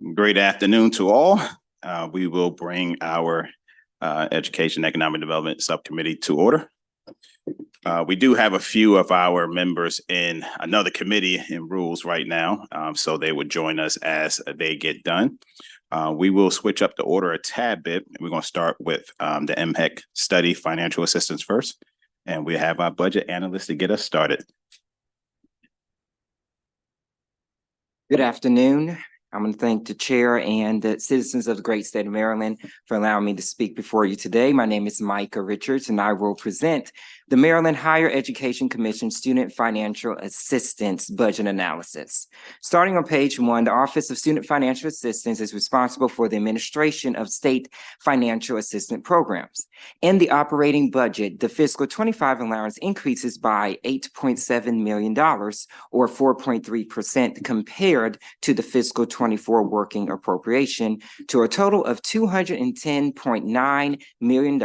Great afternoon to all. We will bring our Education Economic Development Subcommittee to order. We do have a few of our members in another committee in rules right now, so they would join us as they get done. We will switch up the order a tad bit. We're going to start with the MHEC study financial assistance first, and we have our budget analyst to get us started. Good afternoon. I'm going to thank the chair and the citizens of the great state of Maryland for allowing me to speak before you today. My name is Micah Richards, and I will present the Maryland Higher Education Commission Student Financial Assistance Budget Analysis. Starting on page 1, the Office of Student Financial Assistance is responsible for the administration of state financial assistance programs. In the operating budget, the fiscal 25 allowance increases by $8.7 million, or 4.3% compared to the fiscal 24 working appropriation, to a total of $210.9 million.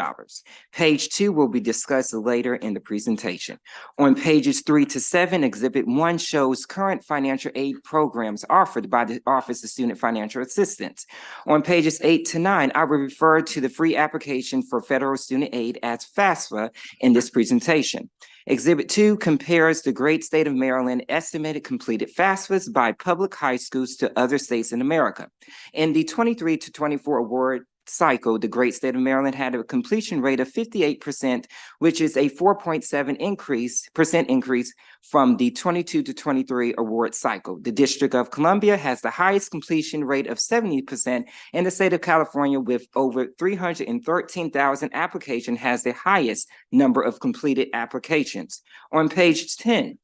Page 2 will be discussed later in the presentation. On pages 3 to 7, Exhibit 1 shows current financial aid programs offered by the Office of Student Financial Assistance. On pages 8 to 9, I will refer to the free application for federal student aid as FAFSA in this presentation. Exhibit 2 compares the great state of Maryland estimated completed FAFSAs by public high schools to other states in America. In the 23 to 24 award cycle, the great state of Maryland had a completion rate of 58%, which is a 4.7% increase from the 22 to 23 award cycle. The District of Columbia has the highest completion rate of 70%, and the state of California, with over 313,000 applications, has the highest number of completed applications. On page 10,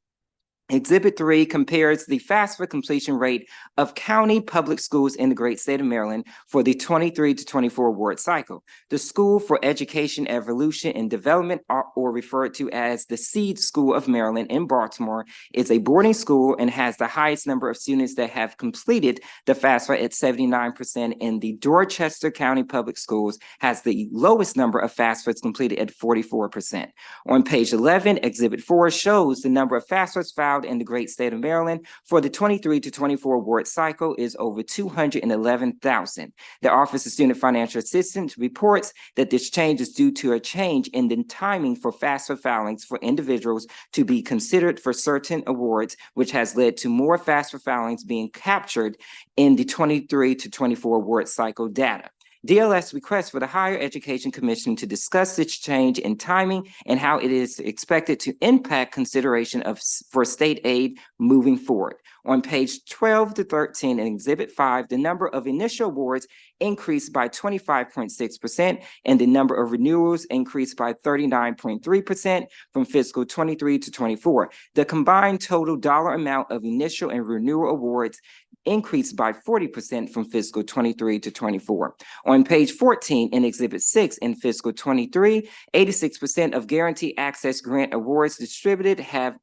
Exhibit 3 compares the FAFSA completion rate of county public schools in the great state of Maryland for the 23 to 24 award cycle. The School for Education, Evolution, and Development, or referred to as the SEED School of Maryland in Baltimore, is a boarding school and has the highest number of students that have completed the FAFSA at 79%, and the Dorchester County Public Schools has the lowest number of FAFSAs completed at 44%. On page 11, Exhibit 4 shows the number of FAFSAs filed in the great state of Maryland for the 23 to 24 award cycle is over 211,000. The Office of Student Financial Assistance reports that this change is due to a change in the timing for FAFSA filings for individuals to be considered for certain awards, which has led to more FAFSA filings being captured in the 23 to 24 award cycle data. DLS requests for the Higher Education Commission to discuss this change in timing and how it is expected to impact consideration for state aid moving forward. On page 12 to 13 in Exhibit 5, the number of initial awards increased by 25.6%, and the number of renewals increased by 39.3% from fiscal 23 to 24. The combined total dollar amount of initial and renewal awards increased by 40% from fiscal 23 to 24. On page 14 in Exhibit 6 in fiscal 23, 86% of Guaranteed Access Grant awards distributed have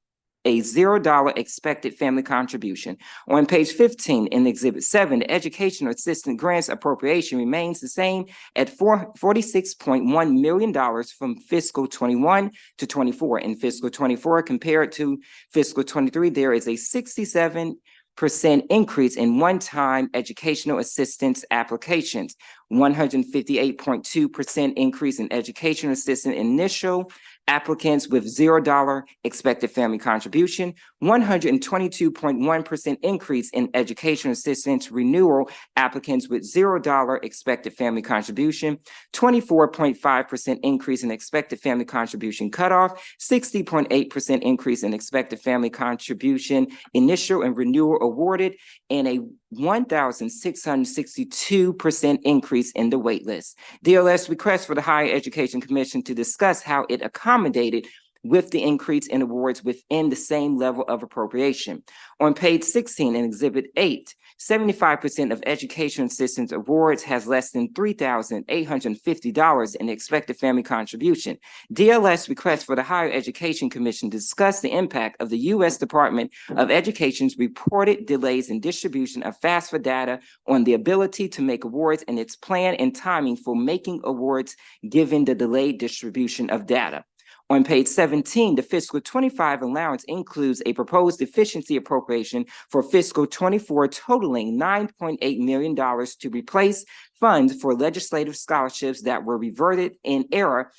a $0 expected family contribution. On page 15 in Exhibit 7, the Educational Assistance Grants appropriation remains the same at $46.1 million from fiscal 21 to 24. In fiscal 24 compared to fiscal 23, there is a 67% increase in one-time educational assistance applications, 158.2% increase in educational assistance initial applicants with $0 expected family contribution, 122.1% increase in educational assistance renewal applicants with $0 expected family contribution, 24.5% increase in expected family contribution cutoff, 60.8% increase in expected family contribution initial and renewal awarded, and a 1,662% increase in the wait list. DLS requests for the Higher Education Commission to discuss how it accommodated with the increase in awards within the same level of appropriation. On page 16 in Exhibit 8, 75% of education assistance awards has less than $3,850 in expected family contribution. DLS requests for the Higher Education Commission to discuss the impact of the U.S. Department of Education's reported delays in distribution of FAFSA data on the ability to make awards and its plan and timing for making awards given the delayed distribution of data. On page 17, the fiscal 25 allowance includes a proposed efficiency appropriation for fiscal 24 totaling $9.8 million to replace funds for legislative scholarships that were reverted in error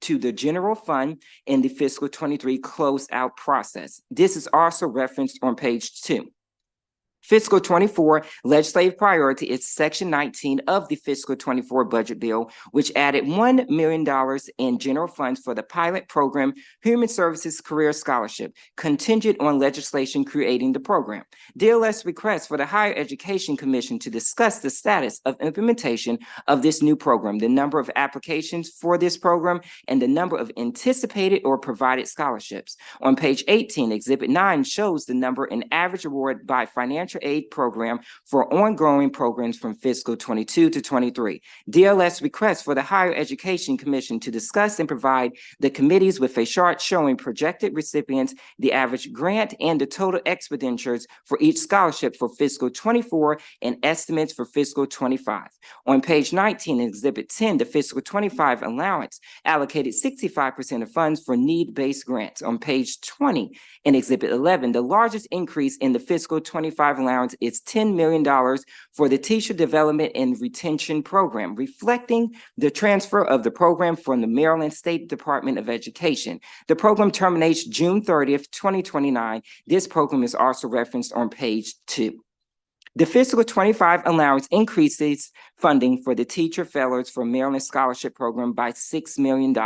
to the general fund in the fiscal 23 closeout process. This is also referenced on page 2. Fiscal 24 legislative priority is section 19 of the fiscal 24 budget bill, which added $1 million in general funds for the pilot program Human Services Career Scholarship, contingent on legislation creating the program. DLS requests for the Higher Education Commission to discuss the status of implementation of this new program, the number of applications for this program, and the number of anticipated or provided scholarships. On page 18, Exhibit 9 shows the number and average award by financial aid program for ongoing programs from fiscal 22 to 23. DLS requests for the Higher Education Commission to discuss and provide the committees with a chart showing projected recipients, the average grant, and the total expenditures for each scholarship for fiscal 24 and estimates for fiscal 25. On page 19, Exhibit 10, the fiscal 25 allowance allocated 65% of funds for need-based grants. On page 20, in Exhibit 11, the largest increase in the fiscal 25 allowance is $10 million for the Teacher Development and Retention Program, reflecting the transfer of the program from the Maryland State Department of Education. The program terminates June 30th, 2029. This program is also referenced on page 2. The fiscal 25 allowance increases funding for the Teacher Fellows for Maryland Scholarship Program by $6 million.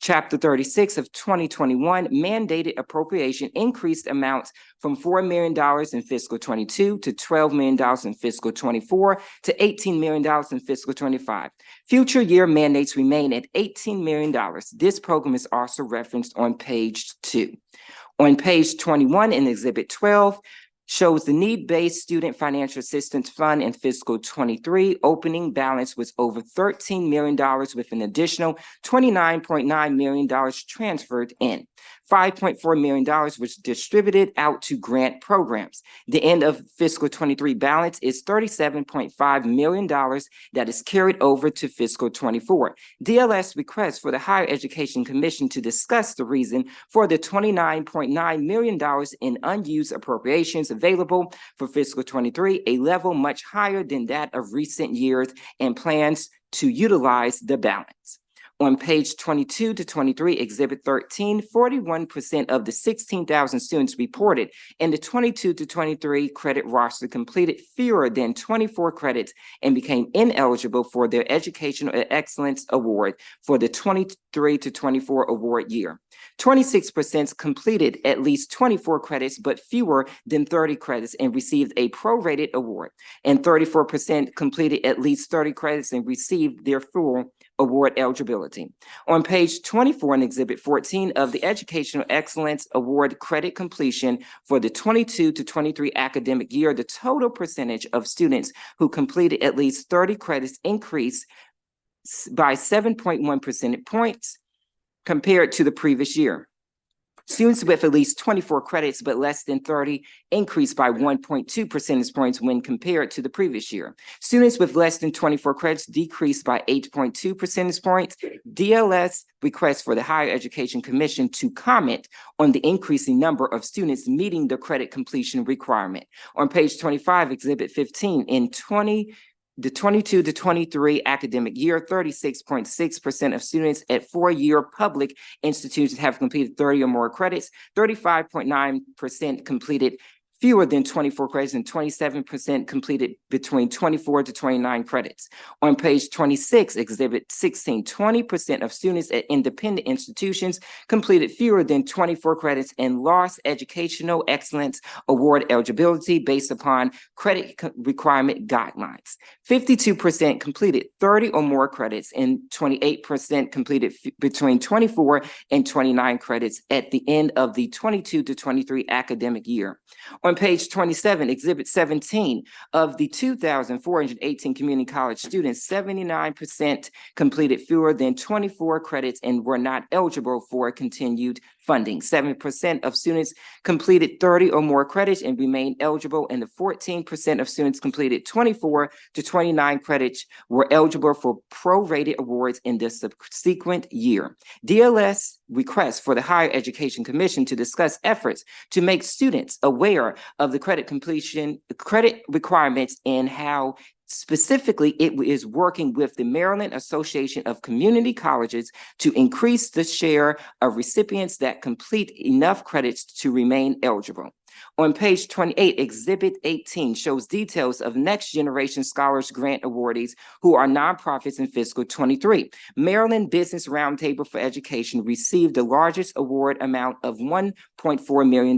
Chapter 36 of 2021 mandated appropriation increased amounts from $4 million in fiscal 22 to $12 million in fiscal 24 to $18 million in fiscal 25. Future year mandates remain at $18 million. This program is also referenced on page 2. On page 21 in Exhibit 12, shows the need-based student financial assistance fund in fiscal 23. Opening balance was over $13 million with an additional $29.9 million transferred in. $5.4 million was distributed out to grant programs. The end of fiscal 23 balance is $37.5 million that is carried over to fiscal 24. DLS requests for the Higher Education Commission to discuss the reason for the $29.9 million in unused appropriations available for fiscal 23, a level much higher than that of recent years, and plans to utilize the balance. On page 22 to 23, Exhibit 13, 41% of the 16,000 students reported in the 22 to 23 credit roster completed fewer than 24 credits and became ineligible for their Educational Excellence Award for the 23 to 24 award year. 26% completed at least 24 credits, but fewer than 30 credits and received a prorated award. And 34% completed at least 30 credits and received their full award eligibility. On page 24 in Exhibit 14 of the Educational Excellence Award credit completion for the 22 to 23 academic year, the total percentage of students who completed at least 30 credits increased by 7.1 percentage points compared to the previous year. Students with at least 24 credits but less than 30 increased by 1.2 percentage points when compared to the previous year. Students with less than 24 credits decreased by 8.2 percentage points. DLS requests for the Higher Education Commission to comment on the increasing number of students meeting the credit completion requirement. On page 25, Exhibit 15, in the 22 to 23 academic year, 36.6% of students at four-year public institutions have completed 30 or more credits, 35.9% completed fewer than 24 credits, and 27% completed between 24 to 29 credits. On page 26, Exhibit 16, 20% of students at independent institutions completed fewer than 24 credits and lost Educational Excellence Award eligibility based upon credit requirement guidelines. 52% completed 30 or more credits, and 28% completed between 24 and 29 credits at the end of the 22 to 23 academic year. On page 27, Exhibit 17, of the 2,418 community college students, 79% completed fewer than 24 credits and were not eligible for continued funding. 7% of students completed 30 or more credits and remained eligible, and the 14% of students completed 24 to 29 credits were eligible for prorated awards in the subsequent year. DLS requests for the Higher Education Commission to discuss efforts to make students aware of the credit requirements and how specifically it is working with the Maryland Association of Community Colleges to increase the share of recipients that complete enough credits to remain eligible. On page 28, Exhibit 18 shows details of Next Generation Scholars Grant awardees who are nonprofits in fiscal 23. Maryland Business Roundtable for Education received the largest award amount of $1.4 million.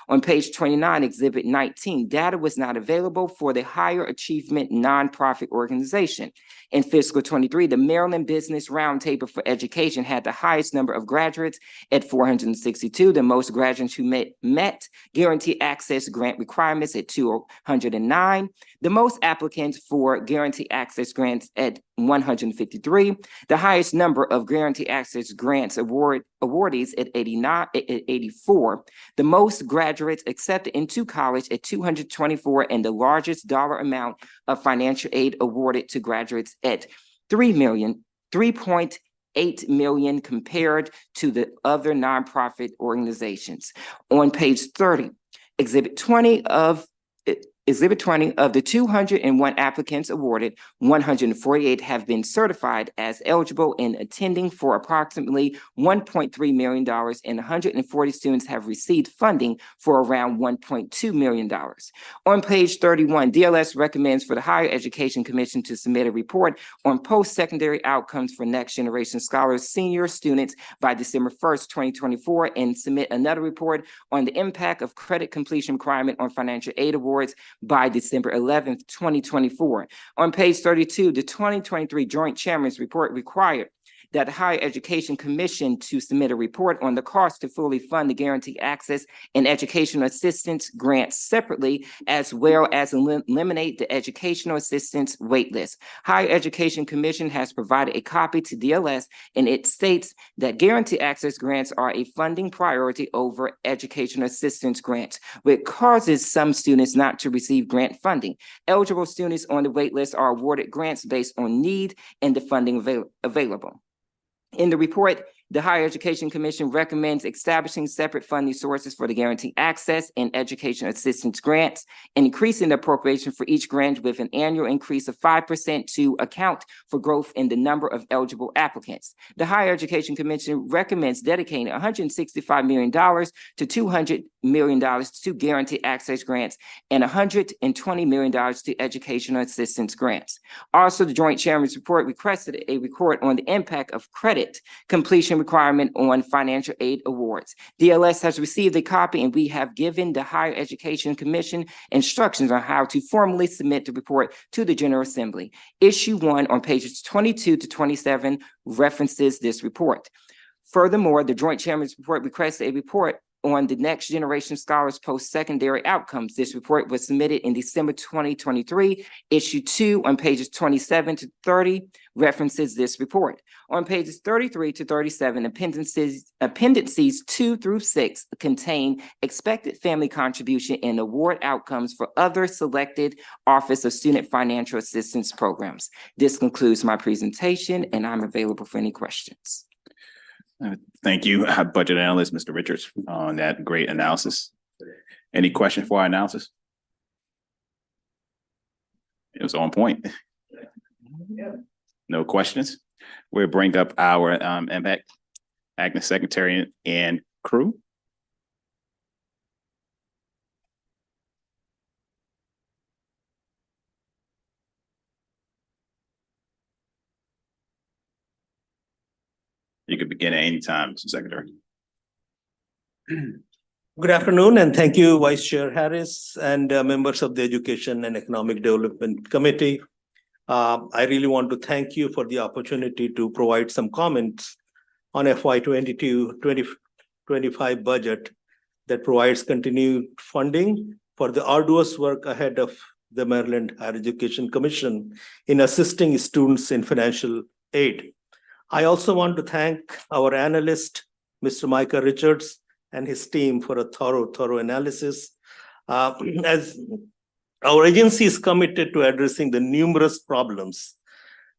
On page 29, Exhibit 19, data was not available for the Higher Achievement Nonprofit Organization. In fiscal 23, the Maryland Business Roundtable for Education had the highest number of graduates at 462, the most graduates who met guaranteed access grant requirements at 209, the most applicants for guaranteed access grants at 153, the highest number of guaranteed access grants awardees at 84, the most graduates accepted into college at 224, and the largest dollar amount of financial aid awarded to graduates at $3.8 million compared to the other nonprofit organizations. On page 30, Exhibit 20 of the 201 applicants awarded, 148 have been certified as eligible and attending for approximately $1.3 million, and 140 students have received funding for around $1.2 million. On page 31, DLS recommends for the Higher Education Commission to submit a report on post-secondary outcomes for Next Generation Scholars senior students by December 1st, 2024, and submit another report on the impact of credit completion requirement on financial aid awards by December 11th, 2024. On page 32, the 2023 Joint Chairman's Report required that the Higher Education Commission to submit a report on the cost to fully fund the guaranteed access and educational assistance grants separately, as well as eliminate the educational assistance waitlist. Higher Education Commission has provided a copy to DLS, and it states that guaranteed access grants are a funding priority over educational assistance grants, which causes some students not to receive grant funding. Eligible students on the waitlist are awarded grants based on need and the funding available. In the report, the Higher Education Commission recommends establishing separate funding sources for the guaranteed access and education assistance grants, and increasing the appropriation for each grant with an annual increase of 5% to account for growth in the number of eligible applicants. The Higher Education Commission recommends dedicating $165 million to $200 million to guaranteed access grants and $120 million to educational assistance grants. Also, the Joint Chairman's Report requested a report on the impact of credit completion requirement on financial aid awards. DLS has received a copy, and we have given the Higher Education Commission instructions on how to formally submit the report to the General Assembly. Issue 1 on pages 22 to 27 references this report. Furthermore, the Joint Chairman's Report requests a report on the Next Generation Scholars post-secondary outcomes. This report was submitted in December 2023. Issue 2 on pages 27 to 30 references this report. On pages 33 to 37, appendices 2 through 6 contain expected family contribution and award outcomes for other selected Office of Student Financial Assistance programs. This concludes my presentation, and I'm available for any questions. Thank you, Budget Analyst, Mr. Richards, on that great analysis. Any question for our analysis? It was on point. No questions? We'll bring up our Impact Agnes Secretary and crew. You could begin at any time, Mr. Secretary. Good afternoon, and thank you, Vice Chair Harris and members of the Education and Economic Development Committee. I really want to thank you for the opportunity to provide some comments on FY 2022-2025 budget that provides continued funding for the arduous work ahead of the Maryland Higher Education Commission in assisting students in financial aid. I also want to thank our analyst Mr. Micah Richards, and his team for a thorough analysis. As our agency is committed to addressing the numerous problems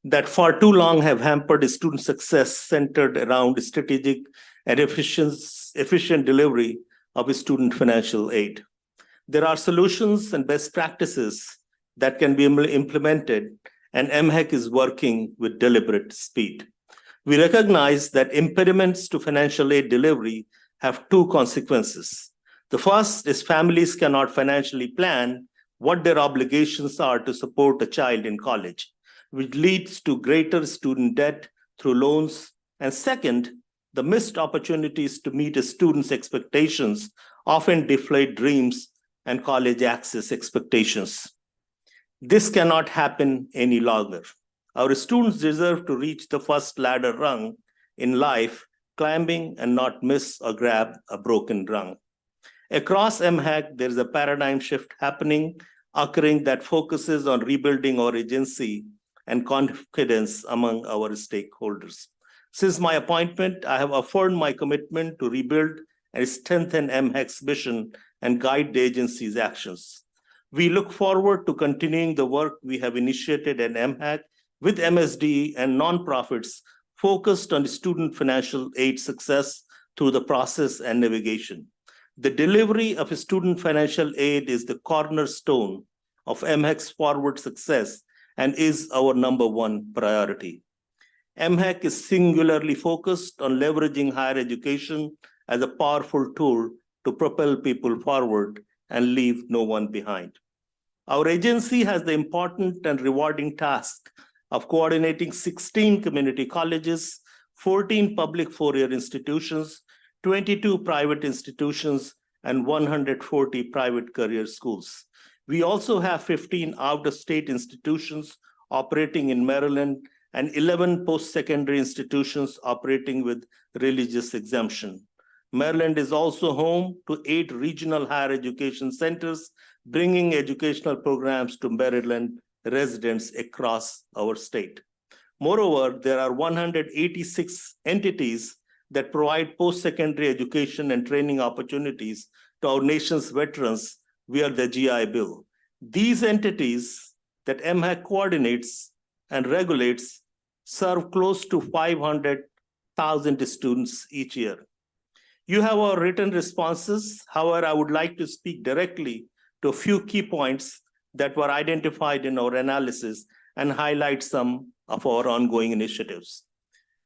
that for too long have hampered student success centered around strategic and efficient delivery of student financial aid. There are solutions and best practices that can be implemented, and MHEC is working with deliberate speed. We recognize that impediments to financial aid delivery have two consequences. The first is families cannot financially plan what their obligations are to support a child in college, which leads to greater student debt through loans. And second, the missed opportunities to meet a student's expectations often deflate dreams and college access expectations. This cannot happen any longer. Our students deserve to reach the first ladder rung in life, climbing and not miss or grab a broken rung. Across MHEC, there is a paradigm shift occurring that focuses on rebuilding our agency and confidence among our stakeholders. Since my appointment, I have affirmed my commitment to rebuild and strengthen MHEC's mission and guide the agency's actions. We look forward to continuing the work we have initiated at MHEC with MSD and nonprofits focused on student financial aid success through the process and navigation. The delivery of student financial aid is the cornerstone of MHEC's forward success and is our #1 priority. MHEC is singularly focused on leveraging higher education as a powerful tool to propel people forward and leave no one behind. Our agency has the important and rewarding task of coordinating 16 community colleges, 14 public four-year institutions, 22 private institutions, and 140 private career schools. We also have 15 out-of-state institutions operating in Maryland and 11 post-secondary institutions operating with religious exemption. Maryland is also home to 8 regional higher education centers, bringing educational programs to Maryland residents across our state. Moreover, there are 186 entities that provide post-secondary education and training opportunities to our nation's veterans via the GI Bill. These entities that MHEC coordinates and regulates serve close to 500,000 students each year. You have our written responses. However, I would like to speak directly to a few key points that were identified in our analysis and highlight some of our ongoing initiatives.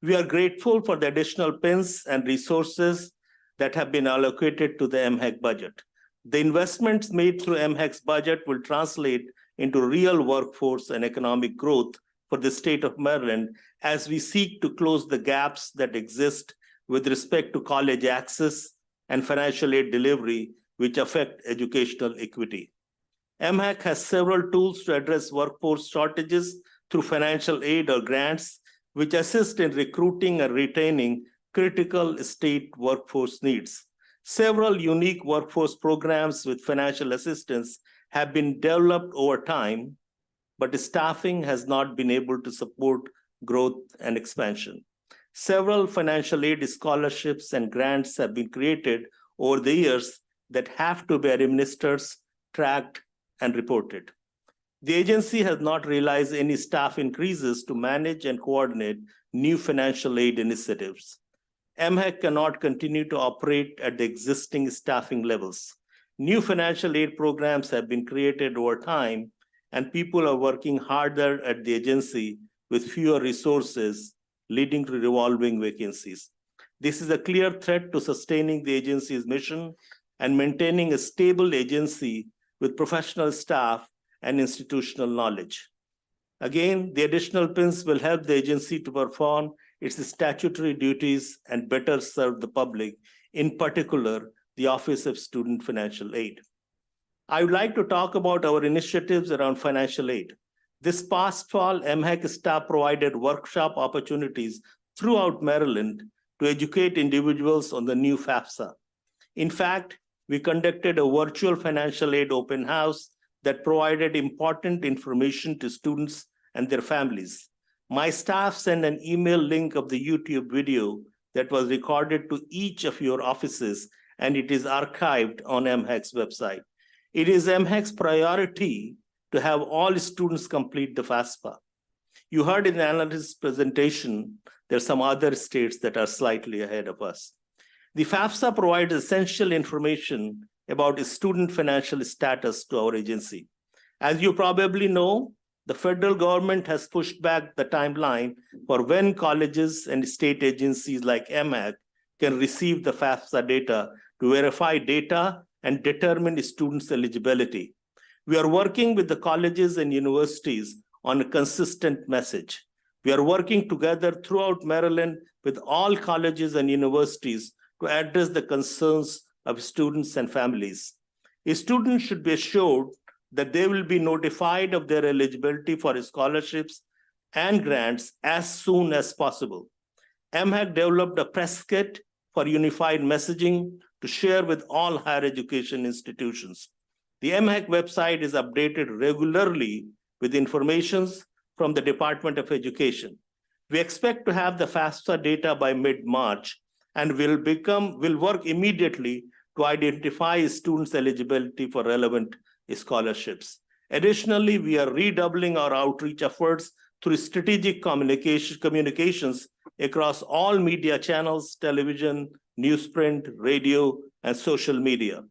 We are grateful for the additional pins and resources that have been allocated to the MHEC budget. The investments made through MHEC's budget will translate into real workforce and economic growth for the state of Maryland as we seek to close the gaps that exist with respect to college access and financial aid delivery, which affect educational equity. MHEC has several tools to address workforce shortages through financial aid or grants, which assist in recruiting and retaining critical state workforce needs. Several unique workforce programs with financial assistance have been developed over time, but staffing has not been able to support growth and expansion. Several financial aid scholarships and grants have been created over the years that have to be administered, tracked, and reported. The agency has not realized any staff increases to manage and coordinate new financial aid initiatives. MHEC cannot continue to operate at the existing staffing levels. New financial aid programs have been created over time, and people are working harder at the agency with fewer resources, leading to revolving vacancies. This is a clear threat to sustaining the agency's mission and maintaining a stable agency with professional staff and institutional knowledge. Again, the additional pins will help the agency to perform its statutory duties and better serve the public, in particular, the Office of Student Financial Aid. I would like to talk about our initiatives around financial aid. This past fall, MHEC staff provided workshop opportunities throughout Maryland to educate individuals on the new FAFSA. In fact, we conducted a virtual financial aid open house that provided important information to students and their families. My staff sent an email link of the YouTube video that was recorded to each of your offices, and it is archived on MHAC's website. It is MHAC's priority to have all students complete the FAFSA. You heard in the analyst's presentation, there's some other states that are slightly ahead of us. The FAFSA provides essential information about student financial status to our agency. As you probably know, the federal government has pushed back the timeline for when colleges and state agencies like MHAC can receive the FAFSA data to verify data and determine students' eligibility. We are working with the colleges and universities on a consistent message. We are working together throughout Maryland with all colleges and universities to address the concerns of students and families. Students should be assured that they will be notified of their eligibility for scholarships and grants as soon as possible. MHAC developed a press kit for unified messaging to share with all higher education institutions. The MHAC website is updated regularly with information from the Department of Education. We expect to have the FAFSA data by mid-March and will work immediately to identify students' eligibility for relevant scholarships. Additionally, we are redoubling our outreach efforts through strategic communications across all media channels, television, newsprint, radio, and social media.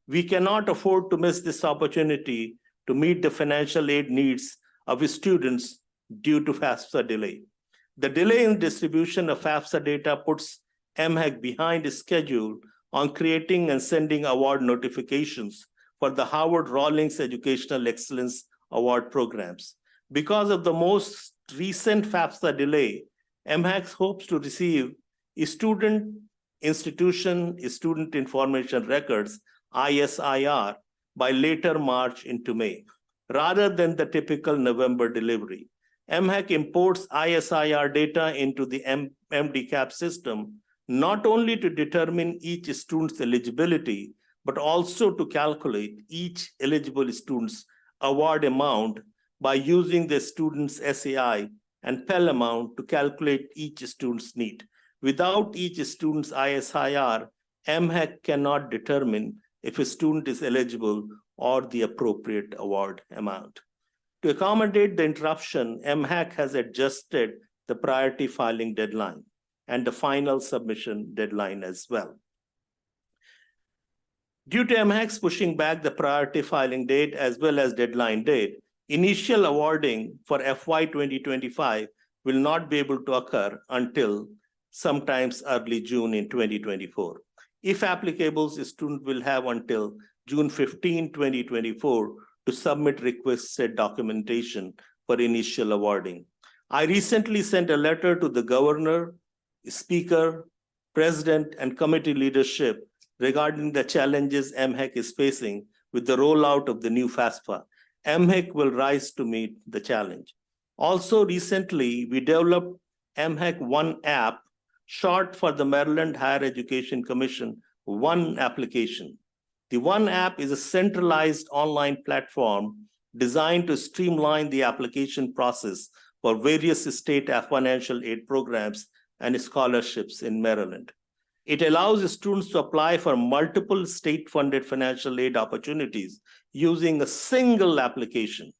We cannot afford to miss this opportunity to meet the financial aid needs of students due to FAFSA delay. The delay in distribution of FAFSA data puts MHAC behind schedule on creating and sending award notifications for the Howard Rawlings Educational Excellence Award programs. Because of the most recent FAFSA delay, MHAC hopes to receive student information records, ISIR, by later March into May, rather than the typical November delivery. MHAC imports ISIR data into the MDCAP system, not only to determine each student's eligibility, but also to calculate each eligible student's award amount by using the student's SAI and Pell amount to calculate each student's need. Without each student's ISIR, MHAC cannot determine if a student is eligible or the appropriate award amount. To accommodate the interruption, MHAC has adjusted the priority filing deadline and the final submission deadline as well. Due to MHAC's pushing back the priority filing date as well as deadline date, initial awarding for FY 2025 will not be able to occur until sometimes early June in 2024. If applicable, the student will have until June 15, 2024 to submit requested documentation for initial awarding. I recently sent a letter to the governor, speaker, president, and committee leadership regarding the challenges MHAC is facing with the rollout of the new FAFSA. MHAC will rise to meet the challenge. Also, recently, we developed MHAC One app, short for the Maryland Higher Education Commission One application. The One app is a centralized online platform designed to streamline the application process for various state financial aid programs and scholarships in Maryland. It allows students to apply for multiple state-funded financial aid opportunities using a single application,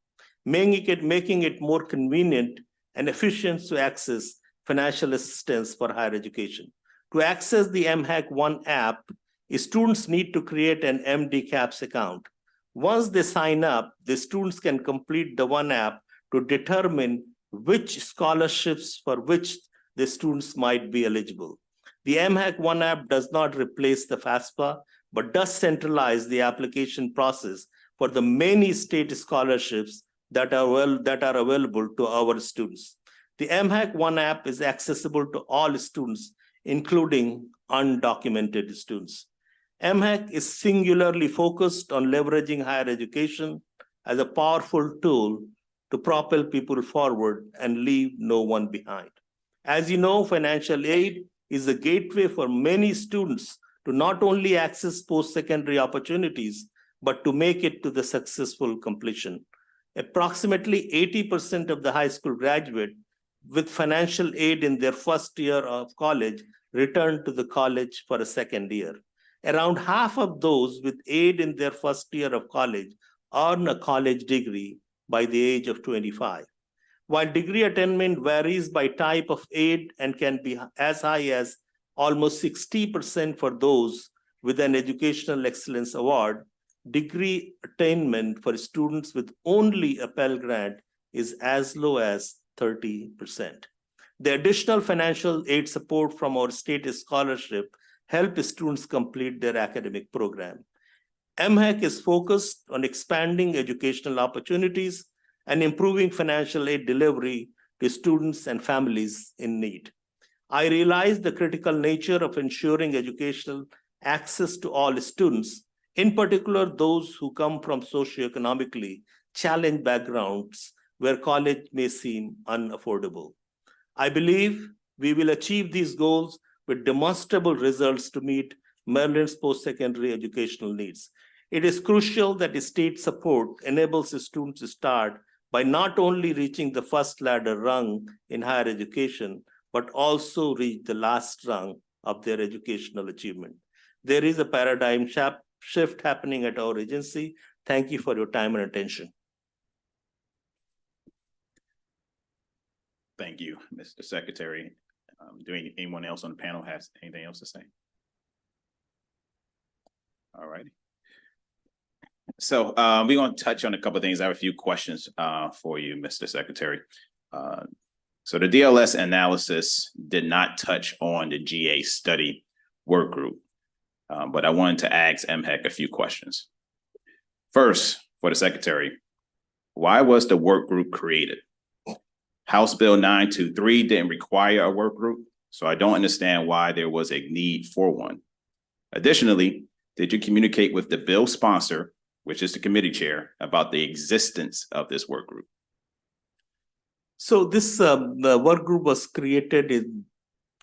making it more convenient and efficient to access financial assistance for higher education. To access the MHAC One app, students need to create an MDCAPS account. Once they sign up, the students can complete the One app to determine which scholarships for which the students might be eligible. The MHAC One app does not replace the FAFSA, but does centralize the application process for the many state scholarships that are available to our students. The MHAC One app is accessible to all students, including undocumented students. MHAC is singularly focused on leveraging higher education as a powerful tool to propel people forward and leave no one behind. As you know, financial aid is a gateway for many students to not only access post-secondary opportunities, but to make it to the successful completion. Approximately 80% of the high school graduate with financial aid in their first year of college return to the college for a second year. Around half of those with aid in their first year of college earn a college degree by the age of 25. While degree attainment varies by type of aid and can be as high as almost 60% for those with an Educational Excellence Award, degree attainment for students with only a Pell Grant is as low as 30%. The additional financial aid support from our state scholarship help students complete their academic program. MHEC is focused on expanding educational opportunities and improving financial aid delivery to students and families in need. I realize the critical nature of ensuring educational access to all students, in particular those who come from socioeconomically challenged backgrounds where college may seem unaffordable. I believe we will achieve these goals with demonstrable results to meet Maryland's post-secondary educational needs. It is crucial that the state support enables the students to start by not only reaching the first ladder rung in higher education, but also reach the last rung of their educational achievement. There is a paradigm shift happening at our agency. Thank you for your time and attention. Thank you, Mr. Secretary. Do anyone else on the panel has anything else to say? All righty. So we're going to touch on a couple of things. I have a few questions for you, Mr. Secretary. So the DLS analysis did not touch on the GA study work group, but I wanted to ask MHEC a few questions. First, for the Secretary, why was the work group created? House Bill 923 didn't require a work group, so I don't understand why there was a need for one. Additionally, did you communicate with the bill sponsor, which is the committee chair, about the existence of this work group? So this the work group was created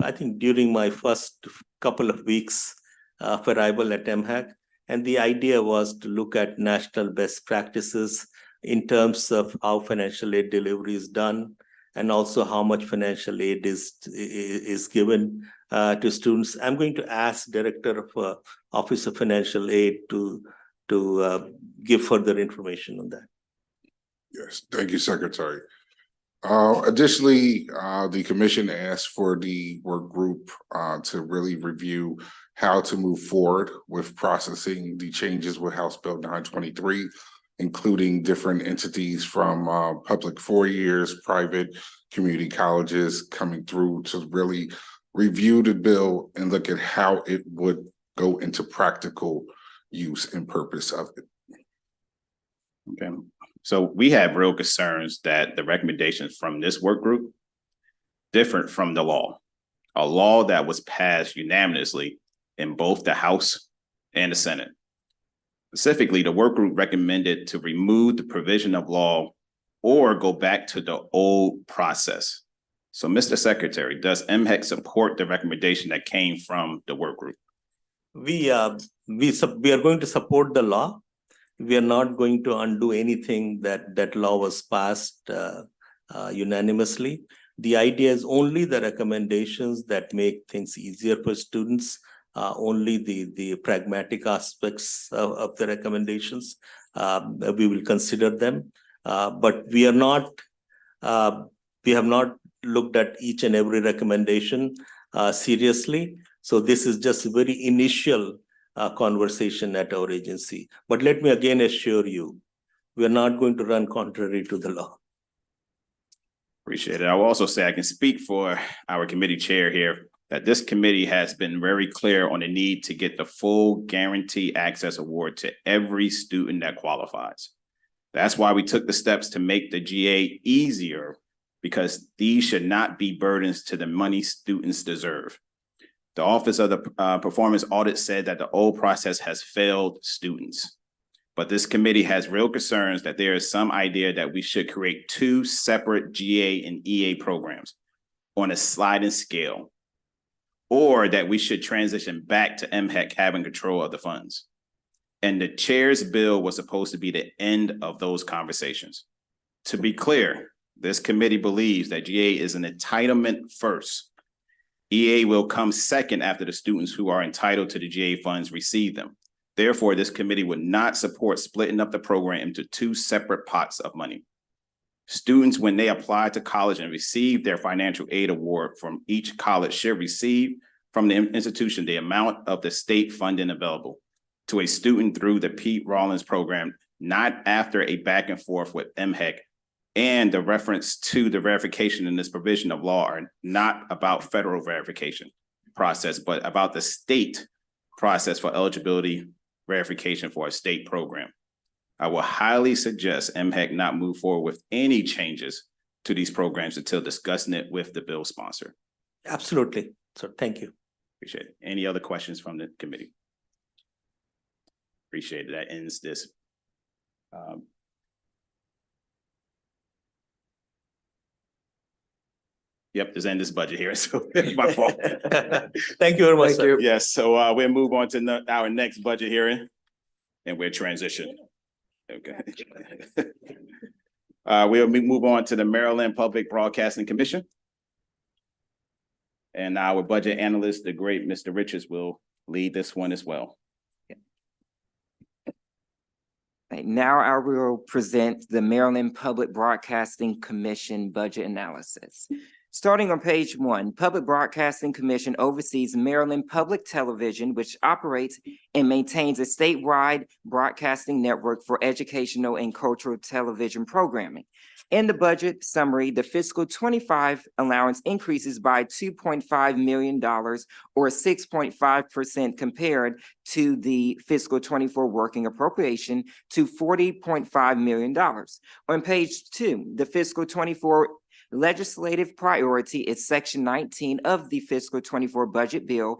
I think during my first couple of weeks of arrival at MHEC. And the idea was to look at national best practices in terms of how financial aid delivery is done, and also how much financial aid is given to students. I'm going to ask Director of Office of Financial Aid to give further information on that. Yes, thank you, Secretary. Additionally, the commission asked for the work group to really review how to move forward with processing the changes with House Bill 923, including different entities from public 4 years, private community colleges coming through to really review the bill and look at how it would go into practical use and purpose of it. Okay. So we have real concerns that the recommendations from this work group different from the law, a law that was passed unanimously in both the House and the Senate. Specifically, the work group recommended to remove the provision of law or go back to the old process. So, Mr. Secretary, does MHEC support the recommendation that came from the work group? We are going to support the law. We are not going to undo anything that law was passed unanimously. The idea is only the recommendations that make things easier for students, only the pragmatic aspects of the recommendations. We will consider them, but we have not looked at each and every recommendation seriously. So this is just a very initial conversation at our agency. But let me again assure you, we are not going to run contrary to the law. Appreciate it. I will also say I can speak for our committee chair here that this committee has been very clear on the need to get the full guarantee access award to every student that qualifies. That's why we took the steps to make the GA easier, because these should not be burdens to the money students deserve. The Office of the Performance Audit said that the old process has failed students. But this committee has real concerns that there is some idea that we should create two separate GA and EA programs on a sliding scale, or that we should transition back to MHEC having control of the funds. And the chair's bill was supposed to be the end of those conversations. To be clear, this committee believes that GA is an entitlement first. EA will come second after the students who are entitled to the GA funds receive them. Therefore, this committee would not support splitting up the program into two separate pots of money. Students, when they apply to college and receive their financial aid award from each college, should receive from the institution the amount of the state funding available to a student through the Pete Rollins program, not after a back and forth with MHEC. And the reference to the verification in this provision of law are not about federal verification process, but about the state process for eligibility verification for a state program. I will highly suggest MHEC not move forward with any changes to these programs until discussing it with the bill sponsor. Absolutely. So thank you. Appreciate it. Any other questions from the committee? Appreciate it. That ends this. Yep, this ends this budget here, so it's my fault. Thank you very much, Thank sir. you. Yes, so we'll move on to our next budget hearing, and we'll transition. Okay. We'll move on to the Maryland Public Broadcasting Commission. And our budget analyst, the great Mr. Richards, will lead this one as well. Now I will present the Maryland Public Broadcasting Commission budget analysis. Starting on page 1, Public Broadcasting Commission oversees Maryland Public Television, which operates and maintains a statewide broadcasting network for educational and cultural television programming. In the budget summary, the fiscal 25 allowance increases by $2.5 million or 6.5% compared to the fiscal 24 working appropriation to $40.5 million. On page 2, the fiscal 24 legislative priority is section 19 of the fiscal 24 budget bill,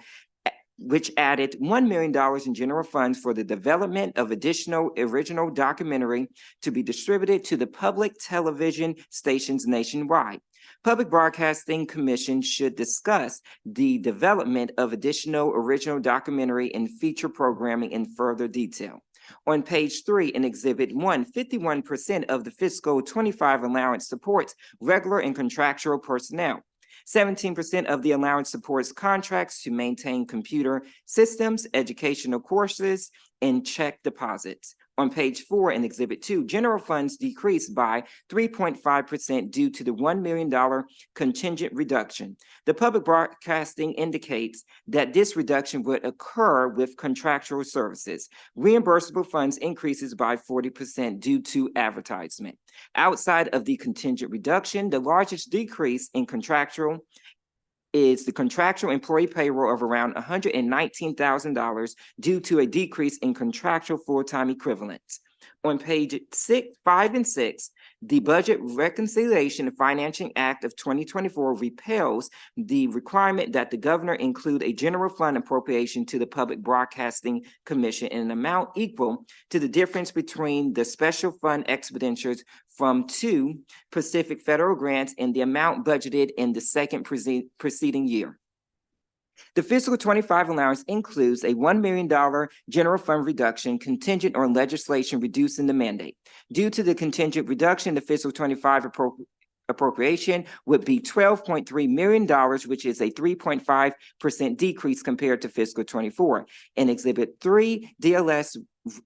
which added $1 million in general funds for the development of additional original documentary to be distributed to the public television stations nationwide. Public Broadcasting Commission should discuss the development of additional original documentary and feature programming in further detail. On page 3 in Exhibit 1, 51% of the fiscal 25 allowance supports regular and contractual personnel. 17% of the allowance supports contracts to maintain computer systems, educational courses, and check deposits. On page 4 in Exhibit 2, general funds decreased by 3.5% due to the $1 million contingent reduction. The public broadcasting indicates that this reduction would occur with contractual services. Reimbursable funds increases by 40% due to advertisement. Outside of the contingent reduction, the largest decrease in contractual is the contractual employee payroll of around $119,000 due to a decrease in contractual full-time equivalents. On page 5 and 6, the Budget Reconciliation and Financing Act of 2024 repeals the requirement that the governor include a general fund appropriation to the Public Broadcasting Commission in an amount equal to the difference between the special fund expenditures from 2 Pacific federal grants and the amount budgeted in the second preceding year. The fiscal 25 allowance includes a $1 million general fund reduction contingent on legislation reducing the mandate. Due to the contingent reduction, the fiscal 25 appropriation would be $12.3 million, which is a 3.5% decrease compared to fiscal 24. In Exhibit 3, DLS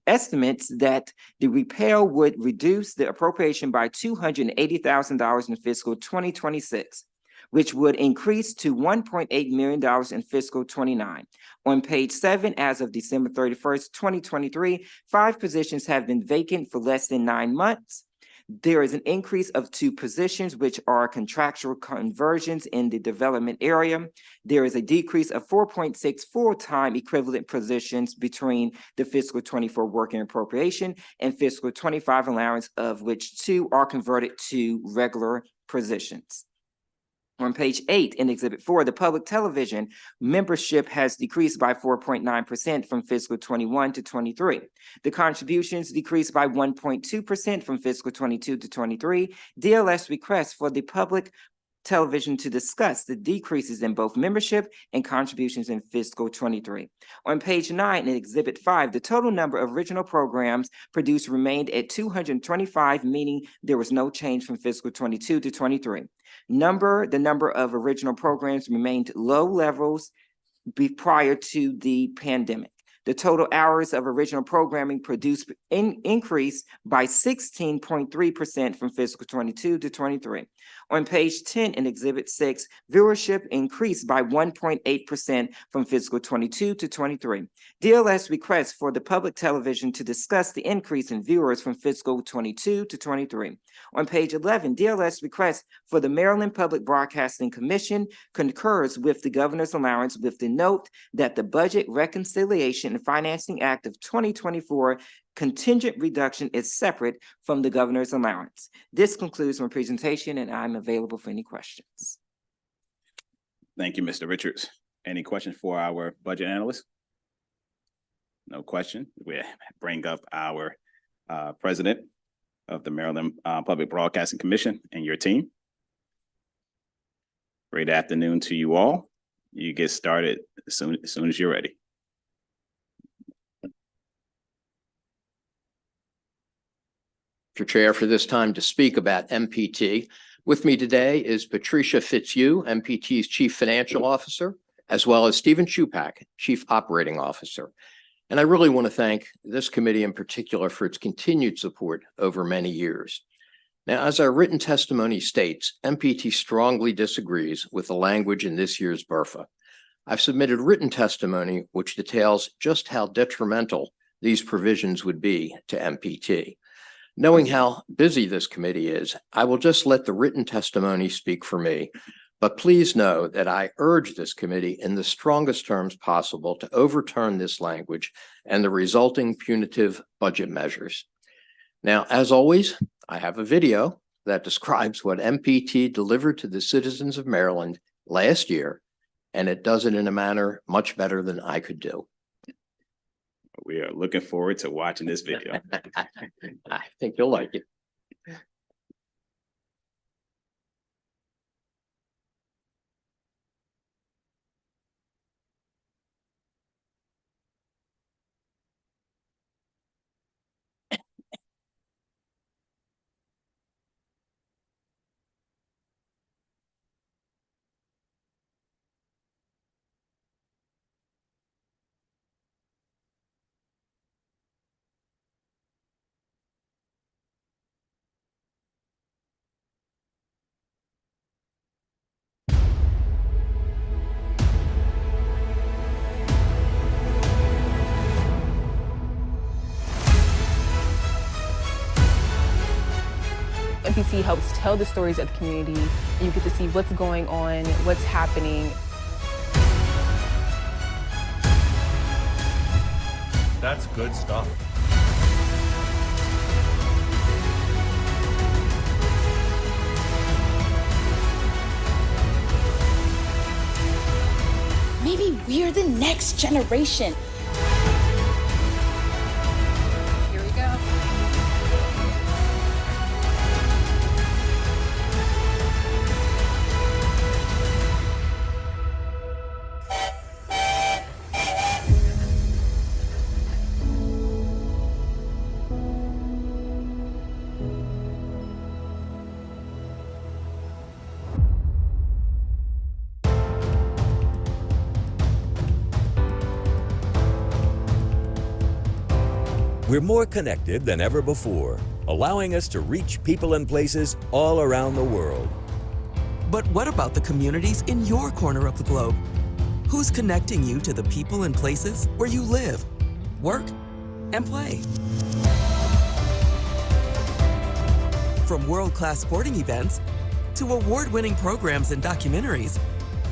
estimates that the repeal would reduce the appropriation by $280,000 in fiscal 2026. Which would increase to $1.8 million in fiscal 29. On page 7, as of December 31st, 2023, 5 positions have been vacant for less than 9 months. There is an increase of 2 positions, which are contractual conversions in the development area. There is a decrease of 4.6 full-time equivalent positions between the fiscal 24 working appropriation and fiscal 25 allowance, of which 2 are converted to regular positions. On page 8 in Exhibit 4, the public television membership has decreased by 4.9% from fiscal 21 to 23. The contributions decreased by 1.2% from fiscal 22 to 23. DLS requests for the public television to discuss the decreases in both membership and contributions in fiscal 23. On page 9 in Exhibit 5, the total number of original programs produced remained at 225, meaning there was no change from fiscal 22 to 23. The number of original programs remained low levels prior to the pandemic. The total hours of original programming produced increased by 16.3% from fiscal 22 to 23. On page 10 in Exhibit 6, viewership increased by 1.8% from fiscal 22 to 23. DLS requests for the public television to discuss the increase in viewers from fiscal 22 to 23. On page 11, DLS requests for the Maryland Public Broadcasting Commission concurs with the governor's allowance with the note that the Budget Reconciliation and Financing Act of 2024 contingent reduction is separate from the governor's allowance. This concludes my presentation, and I'm available for any questions. Thank you, Mr. Richards. Any questions for our budget analyst? No question. We bring up our president of the Maryland Public Broadcasting Commission and your team. Great afternoon to you all. You get started as soon as you're ready. Mr. Chair, for this time to speak about MPT. With me today is Patricia Fitzhugh, MPT's Chief Financial Officer, as well as Stephen Chupak, Chief Operating Officer. And I really want to thank this committee in particular for its continued support over many years. Now, as our written testimony states, MPT strongly disagrees with the language in this year's BRFA. I've submitted written testimony which details just how detrimental these provisions would be to MPT. Knowing how busy this committee is, I will just let the written testimony speak for me. But please know that I urge this committee in the strongest terms possible to overturn this language and the resulting punitive budget measures. Now, as always, I have a video that describes what MPT delivered to the citizens of Maryland last year, and it does it in a manner much better than I could do. We are looking forward to watching this video. I think you'll like it. MPT helps tell the stories of the community. You get to see what's going on, what's happening. That's good stuff. Maybe we're the next generation. Here we go. We're more connected than ever before, allowing us to reach people and places all around the world. But what about the communities in your corner of the globe? Who's connecting you to the people and places where you live, work, and play? From world-class sporting events to award-winning programs and documentaries,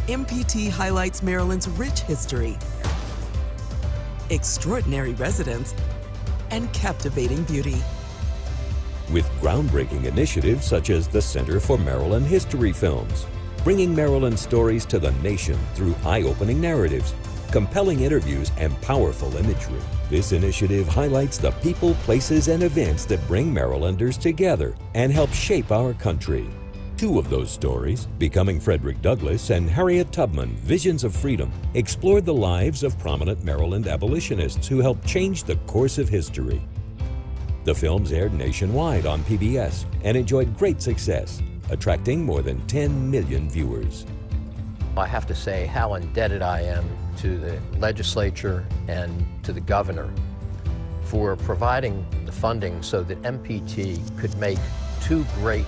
MPT highlights Maryland's rich history, extraordinary residents, and captivating beauty. With groundbreaking initiatives such as the Center for Maryland History Films, bringing Maryland stories to the nation through eye-opening narratives, compelling interviews, and powerful imagery. This initiative highlights the people, places, and events that bring Marylanders together and help shape our country. Two of those stories, Becoming Frederick Douglass and Harriet Tubman, Visions of Freedom, explored the lives of prominent Maryland abolitionists who helped change the course of history. The films aired nationwide on PBS and enjoyed great success, attracting more than 10 million viewers. I have to say how indebted I am to the legislature and to the governor for providing the funding so that MPT could make two great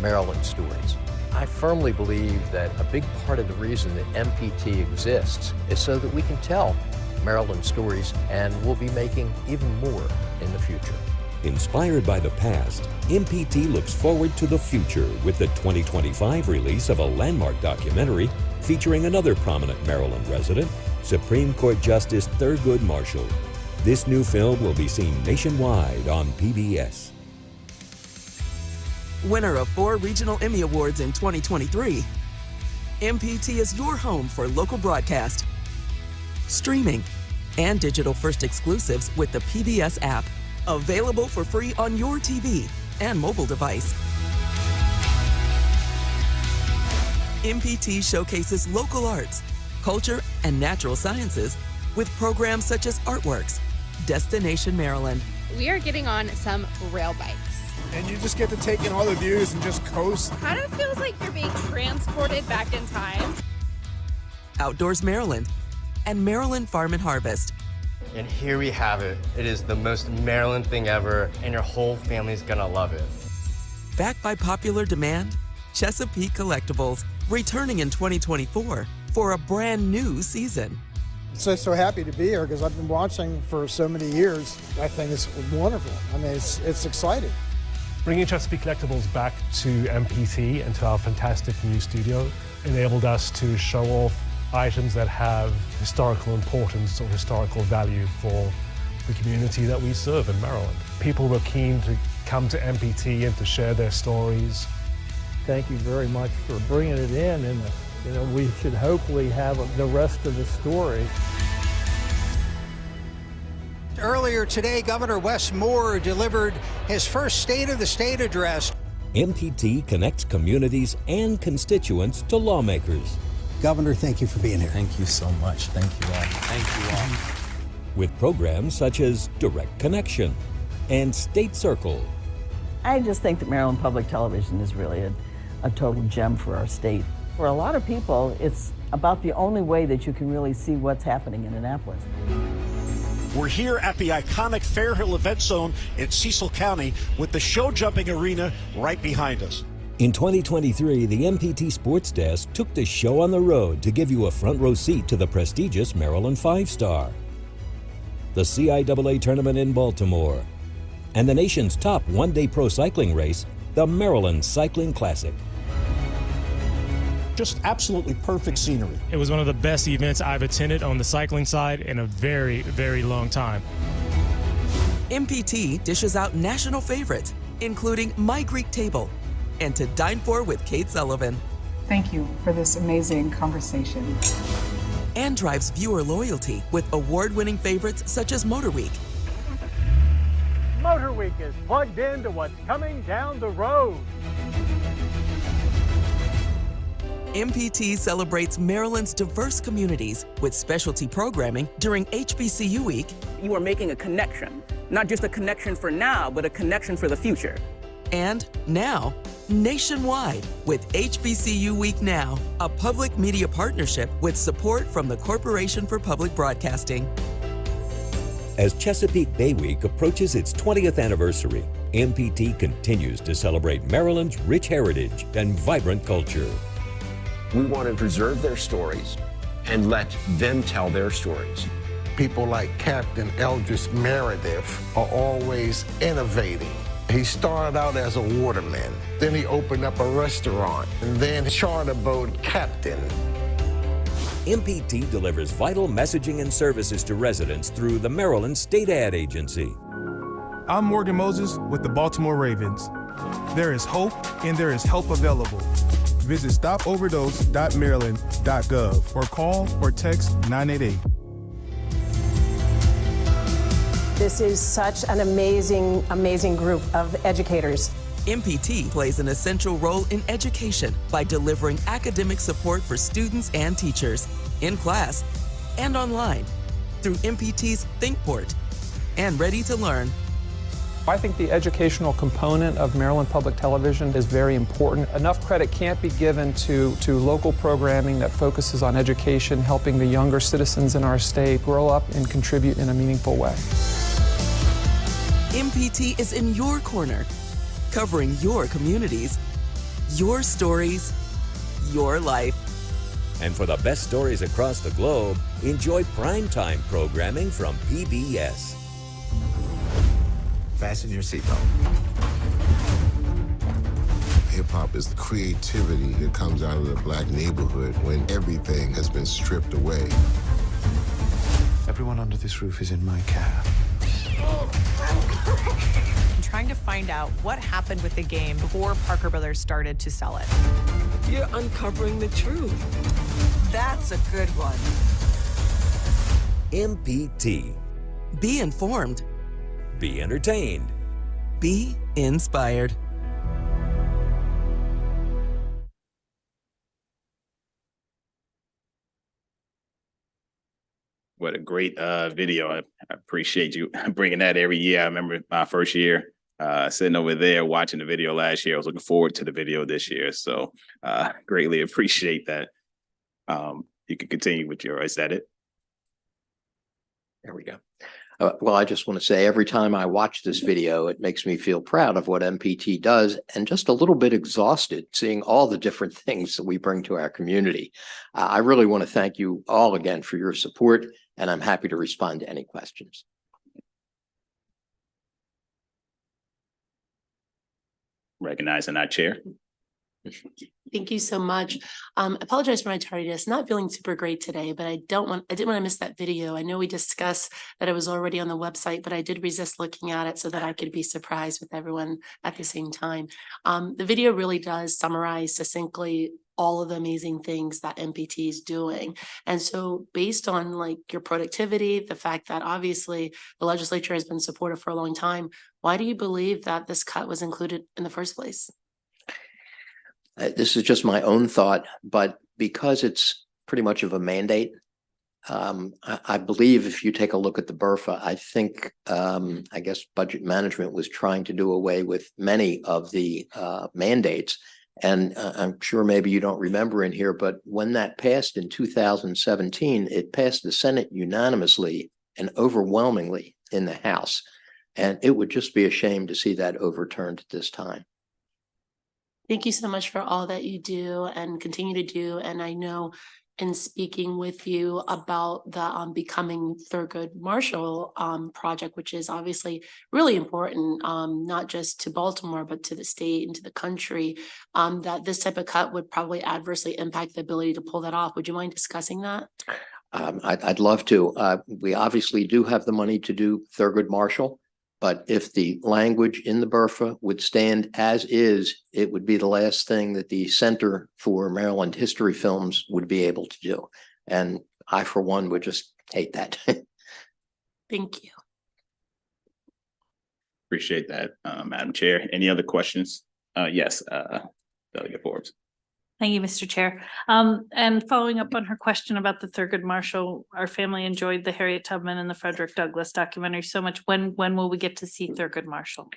Maryland stories. I firmly believe that a big part of the reason that MPT exists is so that we can tell Maryland stories, and we'll be making even more in the future. Inspired by the past, MPT looks forward to the future with the 2025 release of a landmark documentary featuring another prominent Maryland resident, Supreme Court Justice Thurgood Marshall. This new film will be seen nationwide on PBS. Winner of 4 Regional Emmy Awards in 2023, MPT is your home for local broadcast, streaming, and digital-first exclusives with the PBS app. Available for free on your TV and mobile device. MPT showcases local arts, culture, and natural sciences with programs such as Artworks, Destination Maryland. We are getting on some rail bikes. And you just get to take in all the views and just coast. Kind of feels like you're being transported back in time. Outdoors Maryland and Maryland Farm and Harvest. And here we have it. It is the most Maryland thing ever, and your whole family's gonna love it. Backed by popular demand, Chesapeake Collectibles, returning in 2024 for a brand new season. So happy to be here because I've been watching for so many years. I think it's wonderful. I mean, it's exciting. Bringing Chesapeake Collectibles back to MPT and to our fantastic new studio enabled us to show off items that have historical importance or historical value for the community that we serve in Maryland. People were keen to come to MPT and to share their stories. Thank you very much for bringing it in, and we should hopefully have the rest of the story. Earlier today, Governor Wes Moore delivered his first State of the State address. MPT connects communities and constituents to lawmakers. Governor, thank you for being here. Thank you so much. Thank you all. Thank you all. With programs such as Direct Connection and State Circle. I just think that Maryland Public Television is really a total gem for our state. For a lot of people, it's about the only way that you can really see what's happening in Annapolis. We're here at the iconic Fairhill Event Zone in Cecil County with the show jumping arena right behind us. In 2023, the MPT Sports Desk took the show on the road to give you a front row seat to the prestigious Maryland 5-Star, the CIAA tournament in Baltimore, and the nation's top one-day pro cycling race, the Maryland Cycling Classic. Just absolutely perfect scenery. It was one of the best events I've attended on the cycling side in a very, very long time. MPT dishes out national favorites, including My Greek Table and To Dine For with Kate Sullivan. Thank you for this amazing conversation. And drives viewer loyalty with award-winning favorites such as Motor Week. Motor Week is plugged into what's coming down the road. MPT celebrates Maryland's diverse communities with specialty programming during HBCU Week. You are making a connection, not just a connection for now, but a connection for the future. And now, nationwide with HBCU Week Now, a public media partnership with support from the Corporation for Public Broadcasting. As Chesapeake Bay Week approaches its 20th anniversary, MPT continues to celebrate Maryland's rich heritage and vibrant culture. We want to preserve their stories and let them tell their stories. People like Captain Eldridge Meredith are always innovating. He started out as a waterman, then he opened up a restaurant, and then charter boat captain. MPT delivers vital messaging and services to residents through the Maryland State Ad Agency. I'm Morgan Moses with the Baltimore Ravens. There is hope and there is help available. Visit stopoverdose.maryland.gov or call or text 988. This is such an amazing, amazing group of educators. MPT plays an essential role in education by delivering academic support for students and teachers in class and online through MPT's ThinkPort and Ready to Learn. I think the educational component of Maryland Public Television is very important. Enough credit can't be given to local programming that focuses on education, helping the younger citizens in our state grow up and contribute in a meaningful way. MPT is in your corner, covering your communities, your stories, your life. And for the best stories across the globe, enjoy primetime programming from PBS. Fasten your seatbelt. Hip-hop is the creativity that comes out of the black neighborhood when everything has been stripped away. Everyone under this roof is in my care. I'm trying to find out what happened with the game before Parker Brothers started to sell it. You're uncovering the truth. That's a good one. MPT. Be informed. Be entertained. Be inspired. What a great video. I appreciate you bringing that every year. I remember my first year sitting over there watching the video last year. I was looking forward to the video this year. So greatly appreciate that. You can continue with your, is that it? There we go. Well, I just want to say every time I watch this video, it makes me feel proud of what MPT does and just a little bit exhausted seeing all the different things that we bring to our community. I really want to thank you all again for your support, and I'm happy to respond to any questions. Recognizing our chair. Thank you so much. I apologize for my tardiness. Not feeling super great today, but I didn't want to miss that video. I know we discussed that it was already on the website, but I did resist looking at it so that I could be surprised with everyone at the same time. The video really does summarize succinctly all of the amazing things that MPT is doing. And so based on like your productivity, the fact that obviously the legislature has been supportive for a long time, why do you believe that this cut was included in the first place? This is just my own thought, but because it's pretty much of a mandate, I believe if you take a look at the BRFA, I think, I guess budget management was trying to do away with many of the mandates. And I'm sure maybe you don't remember in here, but when that passed in 2017, it passed the Senate unanimously and overwhelmingly in the House. And it would just be a shame to see that overturned at this time. Thank you so much for all that you do and continue to do. And I know in speaking with you about the Becoming Thurgood Marshall project, which is obviously really important, not just to Baltimore, but to the state and to the country, that this type of cut would probably adversely impact the ability to pull that off. Would you mind discussing that? I'd love to. We obviously do have the money to do Thurgood Marshall. But if the language in the BRFA would stand as is, it would be the last thing that the Center for Maryland History Films would be able to do. And I, for one, would just hate that. Thank you. Appreciate that, Madam Chair. Any other questions? Yes, Delegate Forbes. Thank you, Mr. Chair. And following up on her question about the Thurgood Marshall, our family enjoyed the Harriet Tubman and the Frederick Douglass documentary so much. When will we get to see Thurgood Marshall?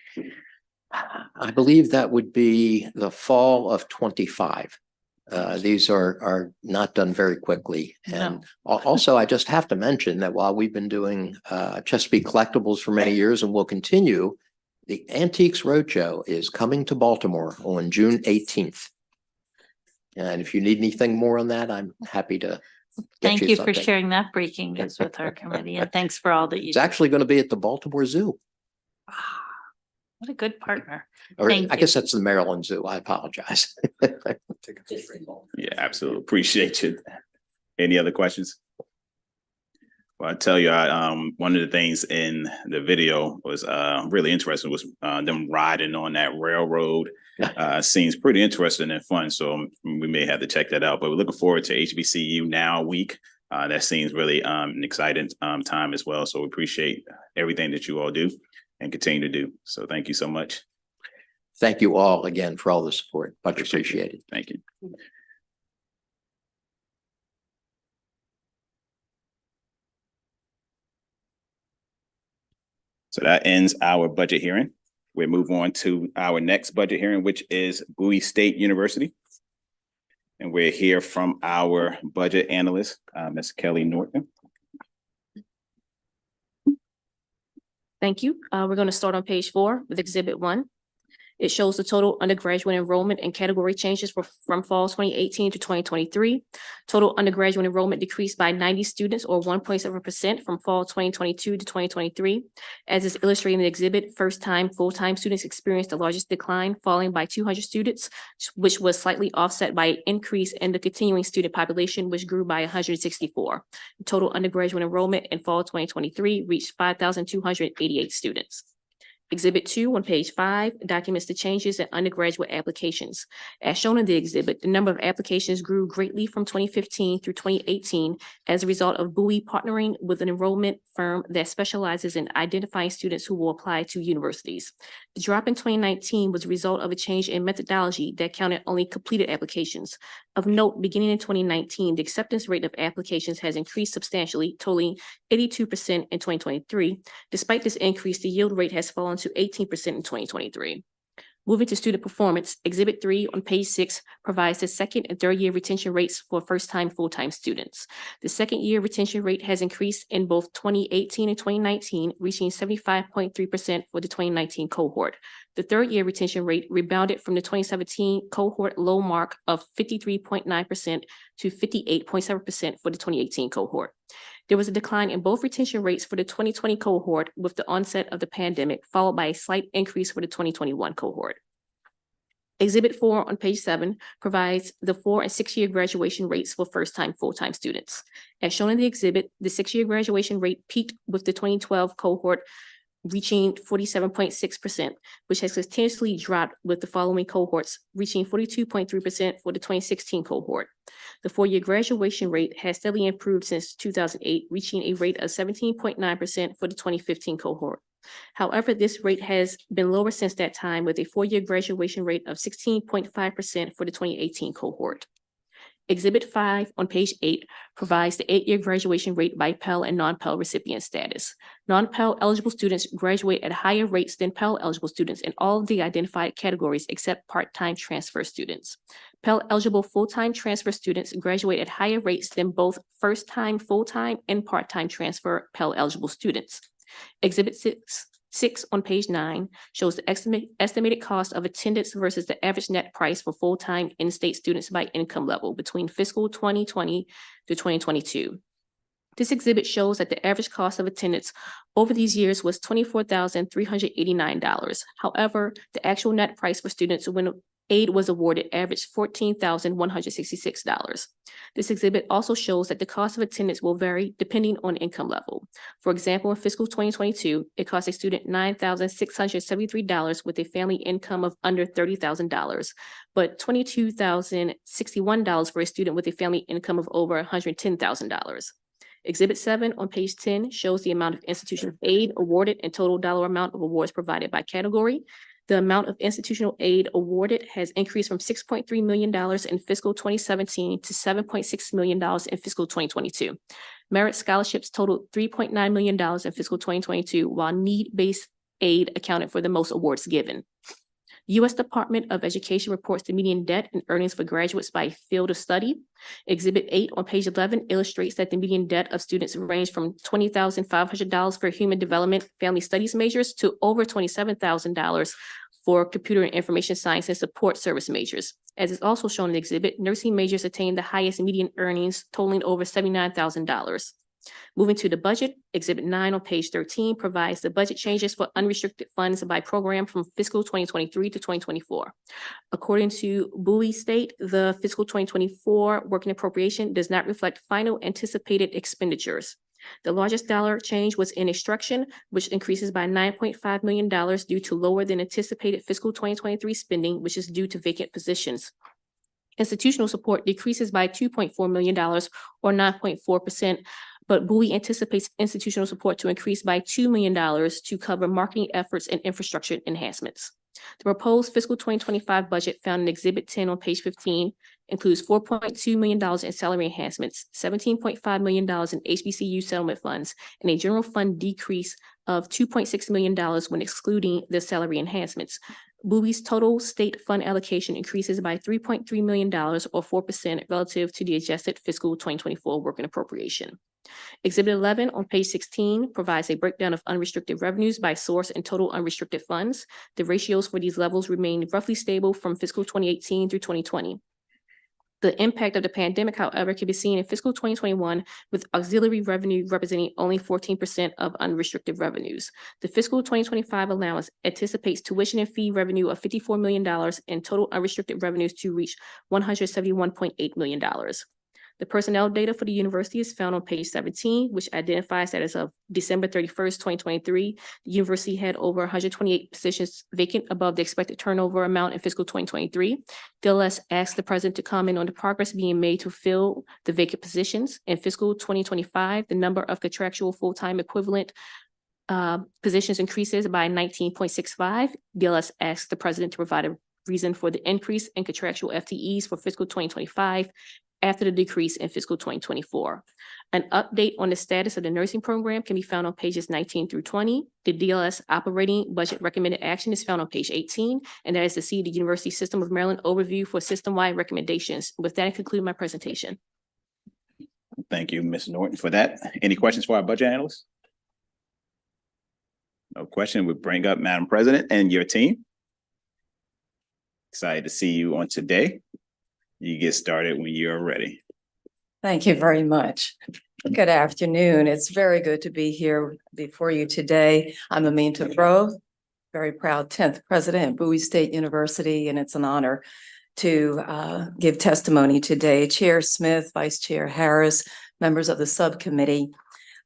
I believe that would be the fall of 25. These are not done very quickly. And also, I just have to mention that while we've been doing Chesapeake Collectibles for many years and will continue, the Antiques Roadshow is coming to Baltimore on June 18th. And if you need anything more on that, I'm happy to Thank you for sharing that breaking news with our committee, and thanks for all that you do. It's actually going to be at the Baltimore Zoo. What a good partner. Or I guess that's the Maryland Zoo. I apologize. Yeah, absolutely. Appreciate you. Any other questions? Well, I tell you, one of the things in the video was really interesting was them riding on that railroad. Seems pretty interesting and fun, so we may have to check that out. But we're looking forward to HBCU Now Week. That seems really an exciting time as well. So we appreciate everything that you all do and continue to do. So thank you so much. Thank you all again for all the support. Much appreciated. Thank you. So that ends our budget hearing. We move on to our next budget hearing, which is Bowie State University. And we're here from our budget analyst, Ms. Kelly Norton. Thank you. We're going to start on page 4 with Exhibit 1. It shows the total undergraduate enrollment and category changes from fall 2018 to 2023. Total undergraduate enrollment decreased by 90 students or 1.7% from fall 2022 to 2023. As is illustrated in the exhibit, first-time, full-time students experienced the largest decline, falling by 200 students, which was slightly offset by an increase in the continuing student population, which grew by 164. Total undergraduate enrollment in fall 2023 reached 5,288 students. Exhibit 2 on page 5 documents the changes in undergraduate applications. As shown in the exhibit, the number of applications grew greatly from 2015 through 2018 as a result of Bowie partnering with an enrollment firm that specializes in identifying students who will apply to universities. The drop in 2019 was a result of a change in methodology that counted only completed applications. Of note, beginning in 2019, the acceptance rate of applications has increased substantially, totaling 82% in 2023. Despite this increase, the yield rate has fallen to 18% in 2023. Moving to student performance, Exhibit 3 on page 6 provides the second and third year retention rates for first-time, full-time students. The second year retention rate has increased in both 2018 and 2019, reaching 75.3% for the 2019 cohort. The third year retention rate rebounded from the 2017 cohort low mark of 53.9% to 58.7% for the 2018 cohort. There was a decline in both retention rates for the 2020 cohort with the onset of the pandemic, followed by a slight increase for the 2021 cohort. Exhibit 4 on page 7 provides the 4- and 6-year graduation rates for first-time, full-time students. As shown in the exhibit, the 6-year graduation rate peaked with the 2012 cohort reaching 47.6%, which has continuously dropped with the following cohorts, reaching 42.3% for the 2016 cohort. The 4-year graduation rate has steadily improved since 2008, reaching a rate of 17.9% for the 2015 cohort. However, this rate has been lower since that time, with a 4-year graduation rate of 16.5% for the 2018 cohort. Exhibit 5 on page 8 provides the 8-year graduation rate by Pell and non-Pell recipient status. Non-Pell eligible students graduate at higher rates than Pell eligible students in all of the identified categories except part-time transfer students. Pell eligible full-time transfer students graduate at higher rates than both first-time, full-time, and part-time transfer Pell eligible students. Exhibit 6 on page 9 shows the estimated cost of attendance versus the average net price for full-time in-state students by income level between fiscal 2020 to 2022. This exhibit shows that the average cost of attendance over these years was $24,389. However, the actual net price for students when aid was awarded averaged $14,166. This exhibit also shows that the cost of attendance will vary depending on income level. For example, in fiscal 2022, it cost a student $9,673 with a family income of under $30,000, but $22,061 for a student with a family income of over $110,000. Exhibit 7 on page 10 shows the amount of institutional aid awarded and total dollar amount of awards provided by category. The amount of institutional aid awarded has increased from $6.3 million in fiscal 2017 to $7.6 million in fiscal 2022. Merit scholarships totaled $3.9 million in fiscal 2022, while need-based aid accounted for the most awards given. U.S. Department of Education reports the median debt and earnings for graduates by field of study. Exhibit 8 on page 11 illustrates that the median debt of students range from $20,500 for human development family studies majors to over $27,000 for computer and information science and support service majors. As is also shown in the exhibit, nursing majors attain the highest median earnings, totaling over $79,000. Moving to the budget, Exhibit 9 on page 13 provides the budget changes for unrestricted funds by program from fiscal 2023 to 2024. According to Bowie State, the fiscal 2024 working appropriation does not reflect final anticipated expenditures. The largest dollar change was in instruction, which increases by $9.5 million due to lower than anticipated fiscal 2023 spending, which is due to vacant positions. Institutional support decreases by $2.4 million or 9.4%, but Bowie anticipates institutional support to increase by $2 million to cover marketing efforts and infrastructure enhancements. The proposed fiscal 2025 budget found in Exhibit 10 on page 15 includes $4.2 million in salary enhancements, $17.5 million in HBCU settlement funds, and a general fund decrease of $2.6 million when excluding the salary enhancements. Bowie's total state fund allocation increases by $3.3 million or 4% relative to the adjusted fiscal 2024 working appropriation. Exhibit 11 on page 16 provides a breakdown of unrestricted revenues by source and total unrestricted funds. The ratios for these levels remain roughly stable from fiscal 2018 through 2020. The impact of the pandemic, however, can be seen in fiscal 2021, with auxiliary revenue representing only 14% of unrestricted revenues. The fiscal 2025 allowance anticipates tuition and fee revenue of $54 million and total unrestricted revenues to reach $171.8 million. The personnel data for the university is found on page 17, which identifies that as of December 31st, 2023, the university had over 128 positions vacant above the expected turnover amount in fiscal 2023. DLS asked the president to comment on the progress being made to fill the vacant positions. In fiscal 2025, the number of contractual full-time equivalent positions increases by 19.65. DLS asked the president to provide a reason for the increase in contractual FTEs for fiscal 2025 after the decrease in fiscal 2024. An update on the status of the nursing program can be found on pages 19 through 20. The DLS operating budget recommended action is found on page 18, and that is to see the University System of Maryland overview for system-wide recommendations. With that, I conclude my presentation. Thank you, Ms. Norton, for that. Any questions for our budget analyst? No question. We bring up Madam President and your team. Excited to see you on today. You get started when you're ready. Thank you very much. Good afternoon. It's very good to be here before you today. I'm Aminta Bro, very proud 10th president at Bowie State University, and it's an honor to give testimony today. Chair Smith, Vice Chair Harris, members of the subcommittee,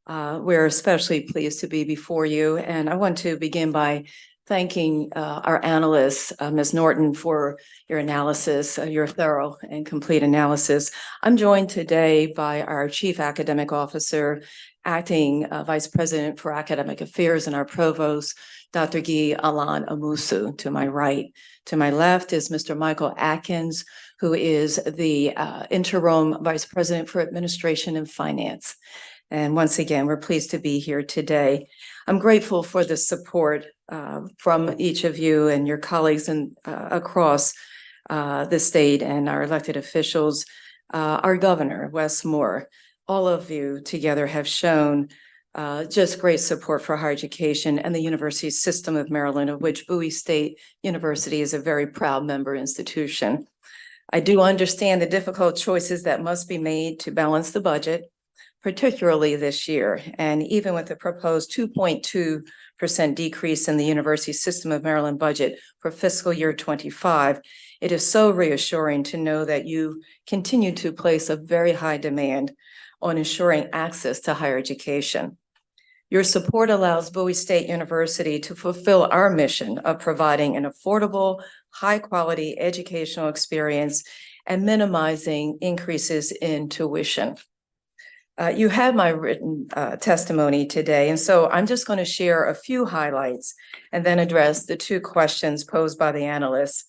we're especially pleased to be before you. And I want to begin by thanking our analysts, Ms. Norton, for your analysis, your thorough and complete analysis. I'm joined today by our Chief Academic Officer, Acting Vice President for Academic Affairs, and our Provost, Dr. Guy Alan Amusu, to my right. To my left is Mr. Michael Atkins, who is the Interim Vice President for Administration and Finance. And once again, we're pleased to be here today. I'm grateful for the support from each of you and your colleagues across the state and our elected officials, our governor, Wes Moore. All of you together have shown just great support for higher education and the University System of Maryland, of which Bowie State University is a very proud member institution. I do understand the difficult choices that must be made to balance the budget, particularly this year. And even with the proposed 2.2% decrease in the University System of Maryland budget for fiscal year 25, it is so reassuring to know that you continue to place a very high demand on ensuring access to higher education. Your support allows Bowie State University to fulfill our mission of providing an affordable, high-quality educational experience and minimizing increases in tuition. You have my written testimony today, and so I'm just going to share a few highlights and then address the two questions posed by the analysts.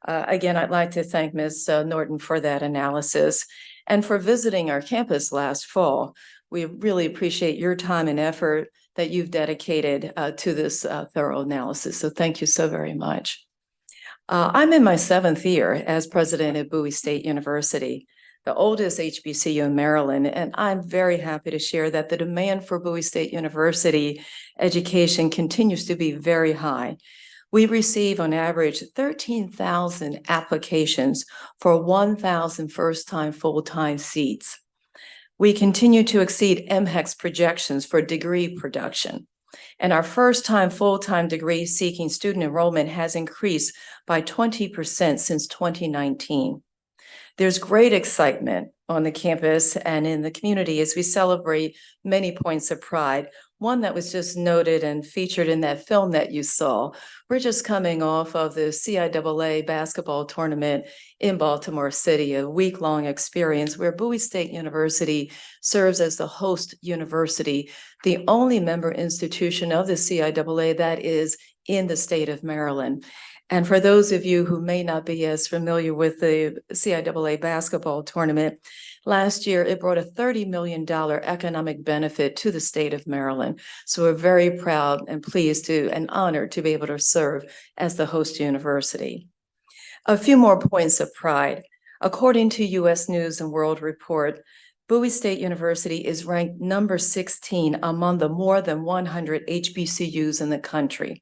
Again, I'd like to thank Ms. Norton for that analysis and for visiting our campus last fall. We really appreciate your time and effort that you've dedicated to this thorough analysis, so thank you so very much. I'm in my 7th year as president at Bowie State University, the oldest HBCU in Maryland, and I'm very happy to share that the demand for Bowie State University education continues to be very high. We receive on average 13,000 applications for 1,000 first-time full-time seats. We continue to exceed MHEC's projections for degree production, and our first-time full-time degree seeking student enrollment has increased by 20% since 2019. There's great excitement on the campus and in the community as we celebrate many points of pride. One that was just noted and featured in that film that you saw. We're just coming off of the CIAA basketball tournament in Baltimore City, a week-long experience where Bowie State University serves as the host university, the only member institution of the CIAA that is in the state of Maryland. And for those of you who may not be as familiar with the CIAA basketball tournament, last year it brought a $30 million economic benefit to the state of Maryland. So we're very proud and pleased to and honored to be able to serve as the host university. A few more points of pride. According to U.S. News and World Report, Bowie State University is ranked number 16 among the more than 100 HBCUs in the country.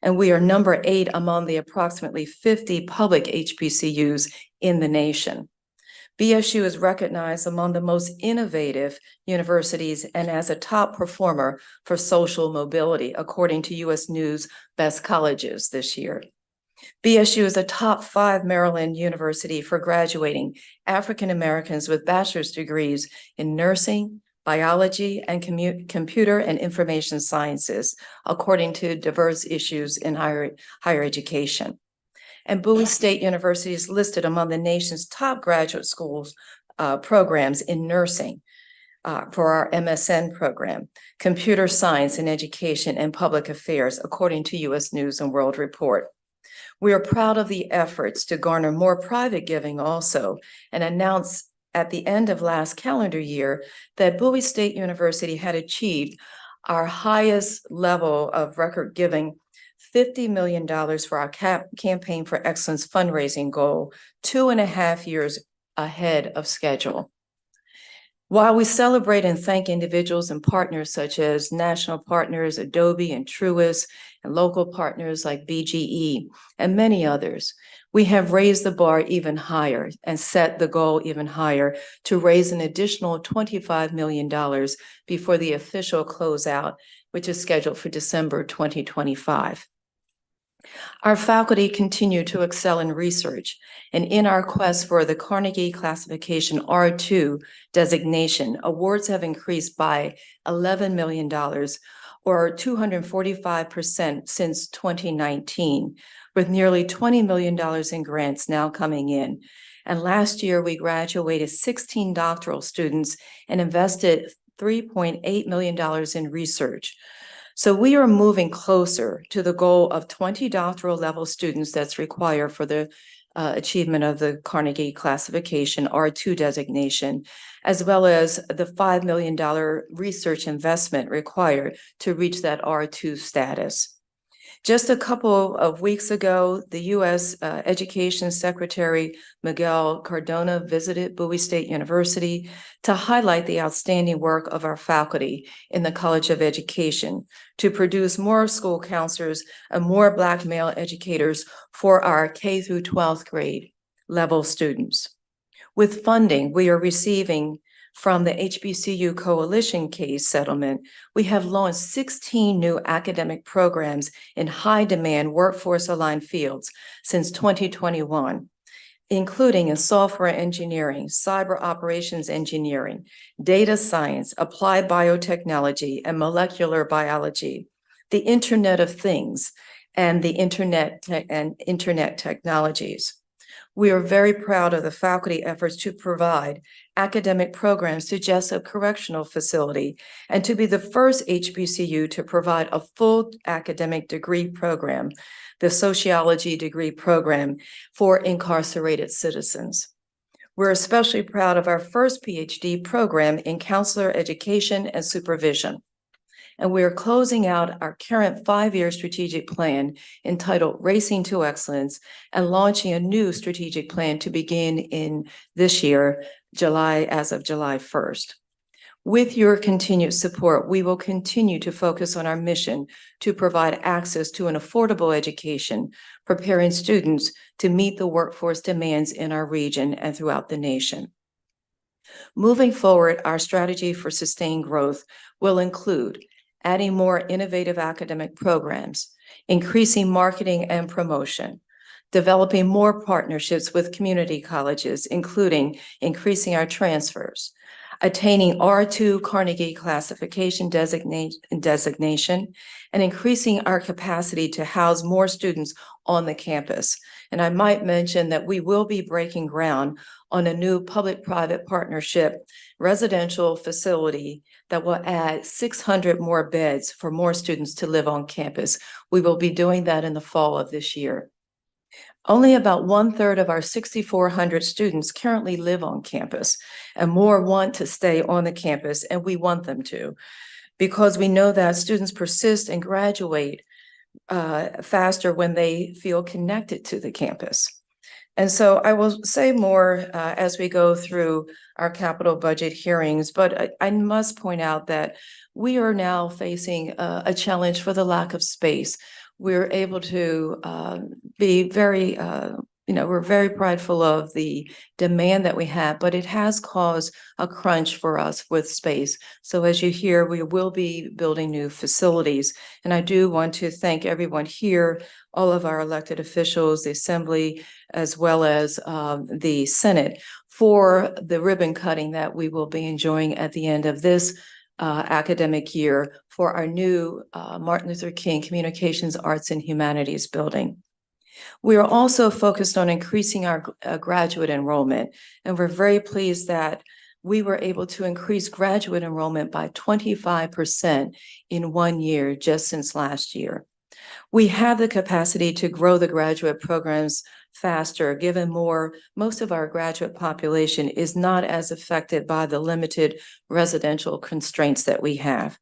And we are number 8 among the approximately 50 public HBCUs in the nation. BSU is recognized among the most innovative universities and as a top performer for social mobility, according to U.S. News Best Colleges this year. BSU is a top 5 Maryland university for graduating African Americans with bachelor's degrees in nursing, biology, and computer and information sciences, according to Diverse Issues in Higher Education. And Bowie State University is listed among the nation's top graduate schools programs in nursing for our MSN program, computer science and education and public affairs, according to U.S. News and World Report. We are proud of the efforts to garner more private giving also, and announce at the end of last calendar year that Bowie State University had achieved our highest level of record giving, $50 million for our Campaign for Excellence fundraising goal, 2.5 years ahead of schedule. While we celebrate and thank individuals and partners such as national partners, Adobe and Truist, and local partners like BGE and many others, we have raised the bar even higher and set the goal even higher to raise an additional $25 million before the official closeout, which is scheduled for December 2025. Our faculty continue to excel in research, and in our quest for the Carnegie Classification R2 designation, awards have increased by $11 million, or 245% since 2019, with nearly $20 million in grants now coming in. And last year, we graduated 16 doctoral students and invested $3.8 million in research. So we are moving closer to the goal of 20 doctoral level students that's required for the achievement of the Carnegie Classification R2 designation, as well as the $5 million research investment required to reach that R2 status. Just a couple of weeks ago, the U.S. Education Secretary Miguel Cardona visited Bowie State University to highlight the outstanding work of our faculty in the College of Education to produce more school counselors and more Black male educators for our K through 12th grade level students. With funding we are receiving from the HBCU Coalition case settlement, we have launched 16 new academic programs in high-demand workforce-aligned fields since 2021, including in software engineering, cyber operations engineering, data science, applied biotechnology, and molecular biology, the Internet of Things, and the Internet technologies. We are very proud of the faculty efforts to provide academic programs to Jessup Correctional Facility and to be the first HBCU to provide a full academic degree program, the sociology degree program for incarcerated citizens. We're especially proud of our first PhD program in counselor education and supervision. And we are closing out our current 5-year strategic plan entitled Racing to Excellence and launching a new strategic plan to begin in this year, as of July 1st. With your continued support, we will continue to focus on our mission to provide access to an affordable education, preparing students to meet the workforce demands in our region and throughout the nation. Moving forward, our strategy for sustained growth will include adding more innovative academic programs, increasing marketing and promotion, developing more partnerships with community colleges, including increasing our transfers, attaining R2 Carnegie Classification designation, and increasing our capacity to house more students on the campus. And I might mention that we will be breaking ground on a new public-private partnership residential facility that will add 600 more beds for more students to live on campus. We will be doing that in the fall of this year. Only about 1/3 of our 6,400 students currently live on campus, and more want to stay on the campus, and we want them to, because we know that students persist and graduate faster when they feel connected to the campus. And so I will say more as we go through our capital budget hearings, but I must point out that we are now facing a challenge for the lack of space. We're able to be very, we're very prideful of the demand that we have, but it has caused a crunch for us with space. So as you hear, we will be building new facilities. And I do want to thank everyone here, all of our elected officials, the Assembly, as well as the Senate, for the ribbon cutting that we will be enjoying at the end of this academic year for our new Martin Luther King Communications, Arts, and Humanities building. We are also focused on increasing our graduate enrollment, and we're very pleased that we were able to increase graduate enrollment by 25% in 1 year just since last year. We have the capacity to grow the graduate programs faster, given most of our graduate population is not as affected by the limited residential constraints that we have.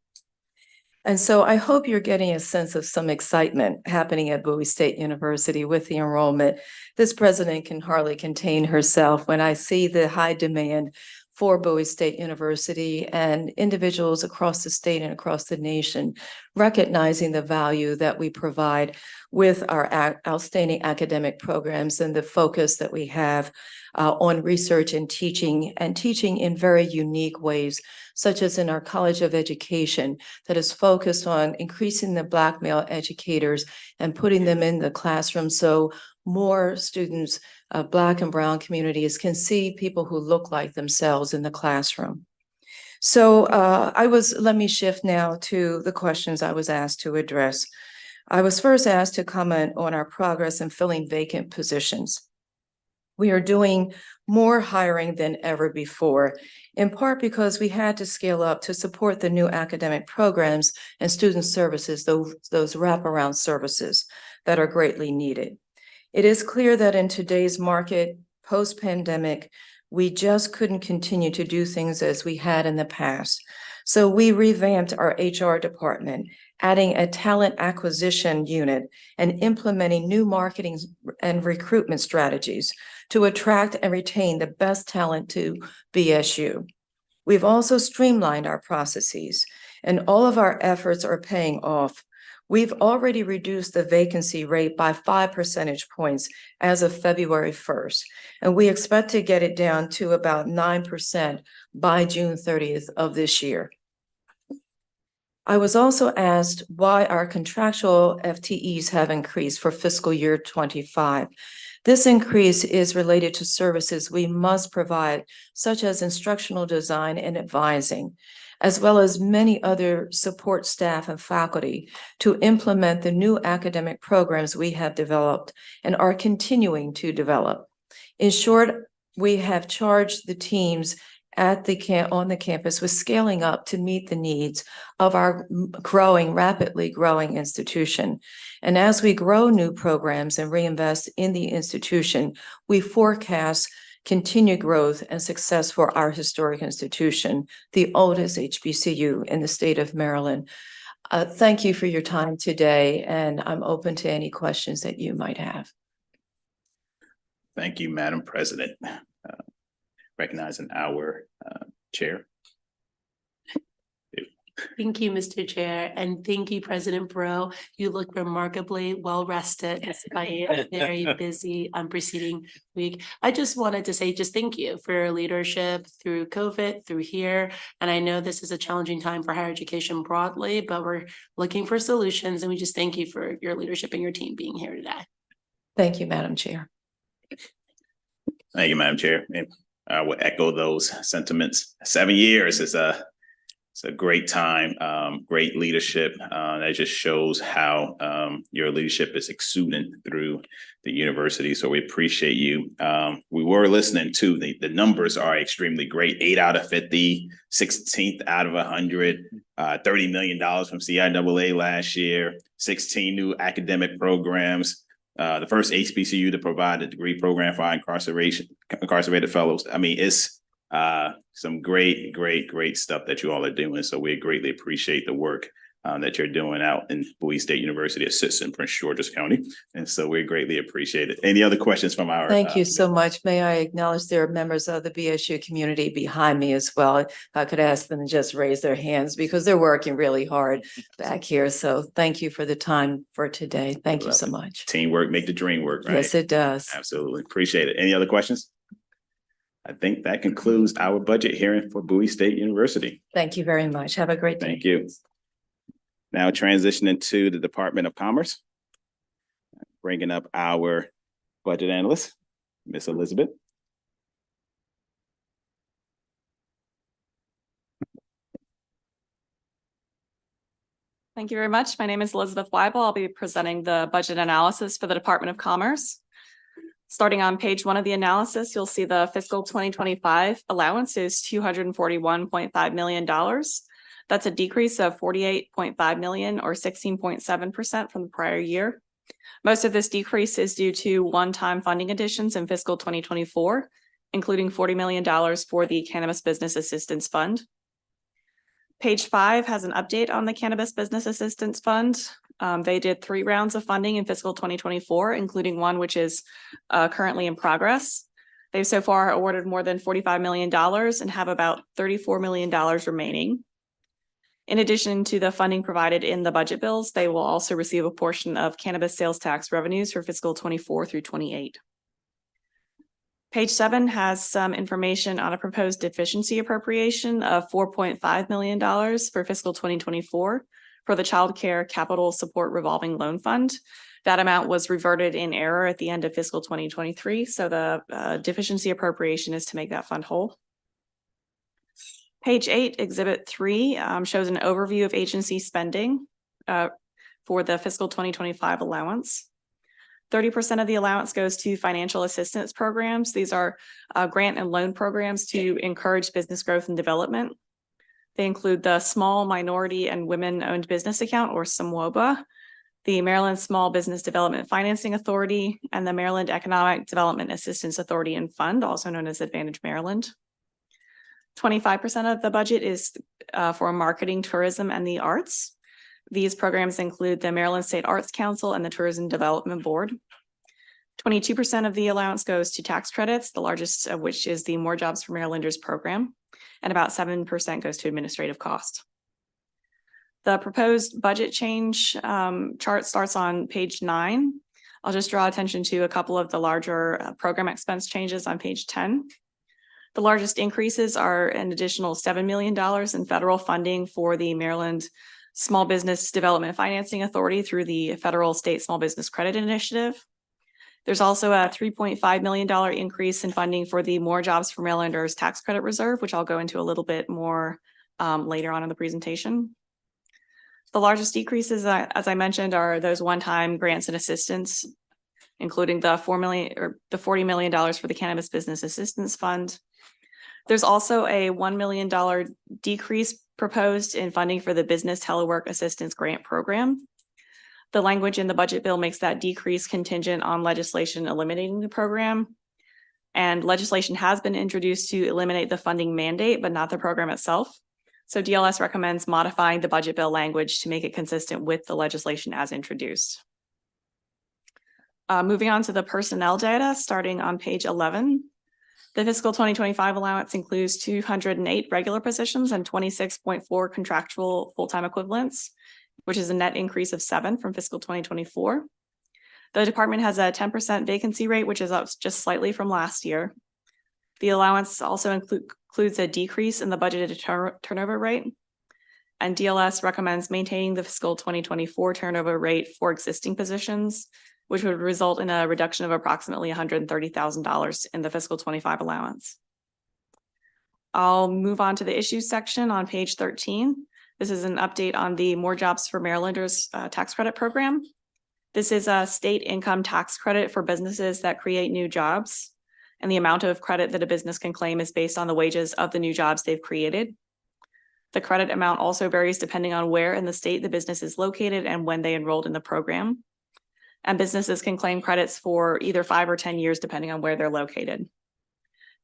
And so I hope you're getting a sense of some excitement happening at Bowie State University with the enrollment. This president can hardly contain herself when I see the high demand for Bowie State University and individuals across the state and across the nation recognizing the value that we provide with our outstanding academic programs and the focus that we have on research and teaching in very unique ways, such as in our College of Education that is focused on increasing the Black male educators and putting them in the classroom so more students of Black and Brown communities can see people who look like themselves in the classroom. So let me shift now to the questions I was asked to address. I was first asked to comment on our progress in filling vacant positions. We are doing more hiring than ever before, in part because we had to scale up to support the new academic programs and student services, those wraparound services that are greatly needed. It is clear that in today's market, post-pandemic, we just couldn't continue to do things as we had in the past. So we revamped our HR department, adding a talent acquisition unit and implementing new marketing and recruitment strategies to attract and retain the best talent to BSU. We've also streamlined our processes, and all of our efforts are paying off. We've already reduced the vacancy rate by 5 percentage points as of February 1st, and we expect to get it down to about 9% by June 30th of this year. I was also asked why our contractual FTEs have increased for fiscal year 25. This increase is related to services we must provide, such as instructional design and advising, as well as many other support staff and faculty to implement the new academic programs we have developed and are continuing to develop. In short, we have charged the teams on the campus with scaling up to meet the needs of our rapidly growing institution. And as we grow new programs and reinvest in the institution, we forecast continued growth and success for our historic institution, the oldest HBCU in the state of Maryland. Thank you for your time today, and I'm open to any questions that you might have. Thank you, Madam President. Recognizing our chair. Thank you, Mr. Chair, and thank you, President Bro. You look remarkably well rested despite a very busy preceding week. I just wanted to say thank you for your leadership through COVID, through here. And I know this is a challenging time for higher education broadly, but we're looking for solutions, and we just thank you for your leadership and your team being here today. Thank you, Madam Chair. Thank you, Madam Chair. I will echo those sentiments. 7 years is it's a great time, great leadership. That just shows how your leadership is exuding through the university. So we appreciate you. We were listening to the numbers are extremely great. 8 out of 50, 16th out of 100, $30 million from CIAA last year, 16 new academic programs. the first HBCU to provide a degree program for our incarcerated fellows. I mean, it's some great stuff that you all are doing. So we greatly appreciate the work that you're doing out in Bowie State University. It sits in Prince George's County. And so we greatly appreciate it. Any other questions from our— Thank you so much. May I acknowledge there are members of the BSU community behind me as well. If I could ask them to just raise their hands because they're working really hard back here. So thank you for the time for today. Thank you so much. Teamwork make the dream work, right? Yes, it does. Absolutely. Appreciate it. Any other questions? I think that concludes our budget hearing for Bowie State University. Thank you very much. Have a great day. Thank you. Now transitioning to the Department of Commerce, bringing up our budget analyst, Ms. Elizabeth. Thank you very much. My name is Elizabeth Weibel. I'll be presenting the budget analysis for the Department of Commerce. Starting on page 1 of the analysis, you'll see the fiscal 2025 allowance is $241.5 million. That's a decrease of $48.5 million or 16.7% from the prior year. Most of this decrease is due to one-time funding additions in fiscal 2024, including $40 million for the Cannabis Business Assistance Fund. Page 5 has an update on the Cannabis Business Assistance Fund. They did 3 rounds of funding in fiscal 2024, including one which is currently in progress. They've so far awarded more than $45 million and have about $34 million remaining. In addition to the funding provided in the budget bills, they will also receive a portion of cannabis sales tax revenues for fiscal 24 through 28. Page 7 has some information on a proposed deficiency appropriation of $4.5 million for fiscal 2024 for the Child Care Capital Support Revolving Loan Fund. That amount was reverted in error at the end of fiscal 2023, so the deficiency appropriation is to make that fund whole. Page 8, Exhibit 3, shows an overview of agency spending for the fiscal 2025 allowance. 30% of the allowance goes to financial assistance programs. These are grant and loan programs to encourage business growth and development. They include the Small Minority and Women-Owned Business Account, or SMWOBA, the Maryland Small Business Development Financing Authority, and the Maryland Economic Development Assistance Authority and Fund, also known as Advantage Maryland. 25% of the budget is for marketing, tourism, and the arts. These programs include the Maryland State Arts Council and the Tourism Development Board. 22% of the allowance goes to tax credits, the largest of which is the More Jobs for Marylanders program, and about 7% goes to administrative costs. The proposed budget change chart starts on page 9. I'll just draw attention to a couple of the larger program expense changes on page 10. The largest increases are an additional $7 million in federal funding for the Maryland Small Business Development Financing Authority through the Federal State Small Business Credit Initiative. There's also a $3.5 million increase in funding for the More Jobs for Marylanders Tax Credit Reserve, which I'll go into a little bit more later on in the presentation. The largest decreases, as I mentioned, are those one-time grants and assistance, including the $40 million for the Cannabis Business Assistance Fund. There's also a $1 million decrease proposed in funding for the Business Telework Assistance Grant Program. The language in the budget bill makes that decrease contingent on legislation eliminating the program. And legislation has been introduced to eliminate the funding mandate, but not the program itself. So DLS recommends modifying the budget bill language to make it consistent with the legislation as introduced. Moving on to the personnel data, starting on page 11. The fiscal 2025 allowance includes 208 regular positions and 26.4 contractual full-time equivalents, which is a net increase of 7 from fiscal 2024. The department has a 10% vacancy rate, which is up just slightly from last year. The allowance also includes a decrease in the budgeted turnover rate, and DLS recommends maintaining the fiscal 2024 turnover rate for existing positions, which would result in a reduction of approximately $130,000 in the fiscal 25 allowance. I'll move on to the issues section on page 13. This is an update on the More Jobs for Marylanders tax credit program. This is a state income tax credit for businesses that create new jobs, and the amount of credit that a business can claim is based on the wages of the new jobs they've created. The credit amount also varies depending on where in the state the business is located and when they enrolled in the program. and businesses can claim credits for either 5 or 10 years, depending on where they're located.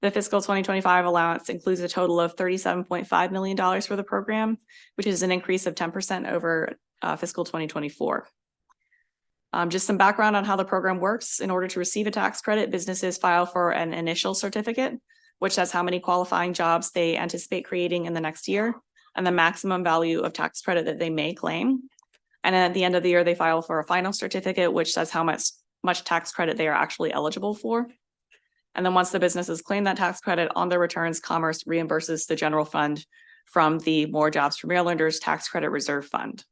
The fiscal 2025 allowance includes a total of $37.5 million for the program, which is an increase of 10% over fiscal 2024. Just some background on how the program works. In order to receive a tax credit, businesses file for an initial certificate, which says how many qualifying jobs they anticipate creating in the next year, and the maximum value of tax credit that they may claim. And then at the end of the year, they file for a final certificate, which says how much tax credit they are actually eligible for. And then once the businesses claim that tax credit on their returns, Commerce reimburses the general fund from the More Jobs for Marylanders Tax Credit Reserve Fund.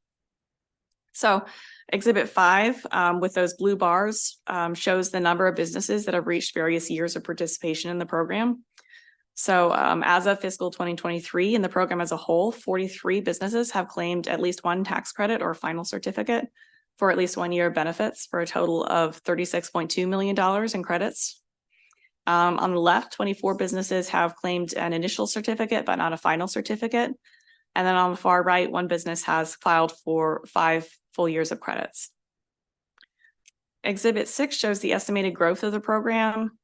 So Exhibit 5 with those blue bars shows the number of businesses that have reached various years of participation in the program. So as of fiscal 2023, in the program as a whole, 43 businesses have claimed at least one tax credit or final certificate for at least 1 year of benefits for a total of $36.2 million in credits. On the left, 24 businesses have claimed an initial certificate, but not a final certificate. And then on the far right, one business has filed for 5 full years of credits. Exhibit 6 shows the estimated growth of the program.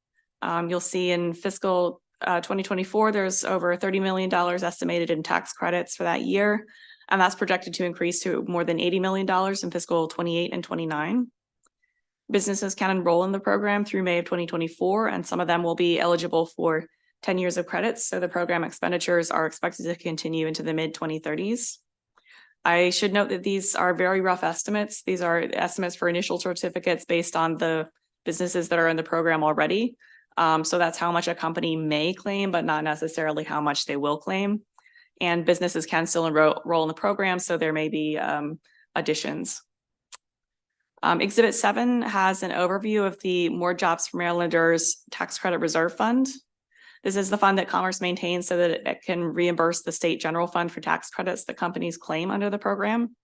You'll see in fiscal 2024, there's over $30 million estimated in tax credits for that year. And that's projected to increase to more than $80 million in fiscal 28 and 29. Businesses can enroll in the program through May of 2024, and some of them will be eligible for 10 years of credits. So the program expenditures are expected to continue into the mid-2030s. I should note that these are very rough estimates. These are estimates for initial certificates based on the businesses that are in the program already. So that's how much a company may claim, but not necessarily how much they will claim. And businesses can still enroll in the program, so there may be additions. Exhibit 7 has an overview of the More Jobs for Marylanders Tax Credit Reserve Fund. This is the fund that Commerce maintains so that it can reimburse the state general fund for tax credits that companies claim under the program.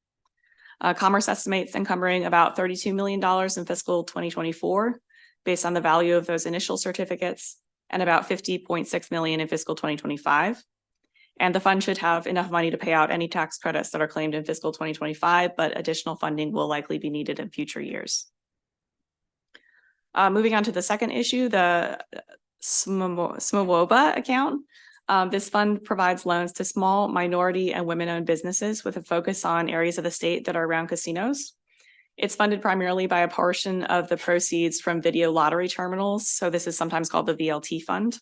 Commerce estimates encumbering about $32 million in fiscal 2024 based on the value of those initial certificates, and about $50.6 million in fiscal 2025. And the fund should have enough money to pay out any tax credits that are claimed in fiscal 2025, but additional funding will likely be needed in future years. Moving on to the second issue, the SMWOBA account. This fund provides loans to small, minority, and women-owned businesses with a focus on areas of the state that are around casinos. It's funded primarily by a portion of the proceeds from video lottery terminals, so this is sometimes called the VLT fund.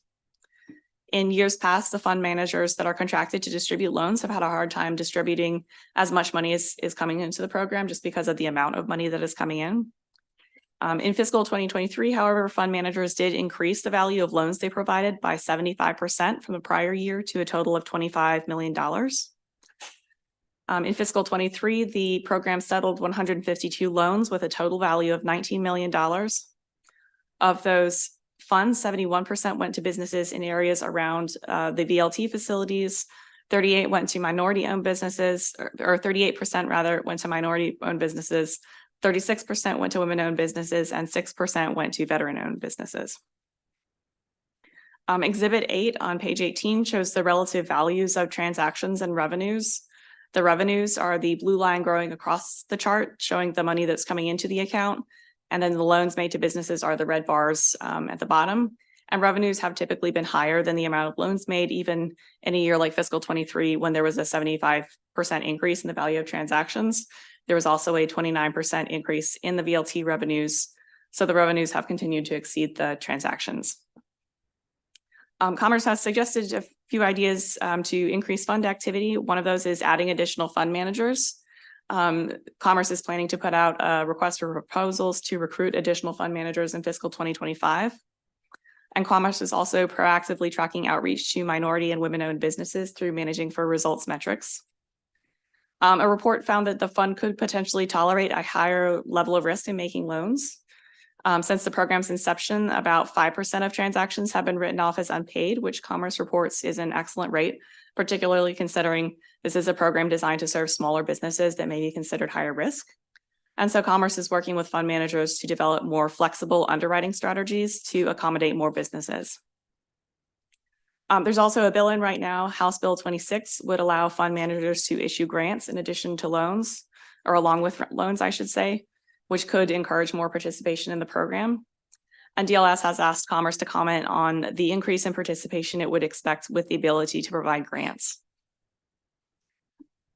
In years past, the fund managers that are contracted to distribute loans have had a hard time distributing as much money as is coming into the program just because of the amount of money that is coming in. In fiscal 2023, however, fund managers did increase the value of loans they provided by 75% from the prior year to a total of $25 million. In fiscal 23, the program settled 152 loans with a total value of $19 million. Of those funds, 71% went to businesses in areas around the VLT facilities, 38 went to minority-owned businesses, or 38% rather went to minority-owned businesses, 36% went to women-owned businesses, and 6% went to veteran-owned businesses. Exhibit 8 on page 18 shows the relative values of transactions and revenues. The revenues are the blue line growing across the chart, showing the money that's coming into the account. And then the loans made to businesses are the red bars at the bottom. And revenues have typically been higher than the amount of loans made, even in a year like fiscal 23, when there was a 75% increase in the value of transactions. There was also a 29% increase in the VLT revenues. So the revenues have continued to exceed the transactions. Commerce has suggested a few ideas to increase fund activity. One of those is adding additional fund managers. Commerce is planning to put out a request for proposals to recruit additional fund managers in fiscal 2025. And Commerce is also proactively tracking outreach to minority and women-owned businesses through managing for results metrics. A report found that the fund could potentially tolerate a higher level of risk in making loans. Since the program's inception, about 5% of transactions have been written off as unpaid, which Commerce reports is an excellent rate, particularly considering this is a program designed to serve smaller businesses that may be considered higher risk. And so Commerce is working with fund managers to develop more flexible underwriting strategies to accommodate more businesses. There's also a bill in right now, House Bill 26 would allow fund managers to issue grants in addition to loans, or along with loans, I should say. which could encourage more participation in the program. And DLS has asked Commerce to comment on the increase in participation it would expect with the ability to provide grants.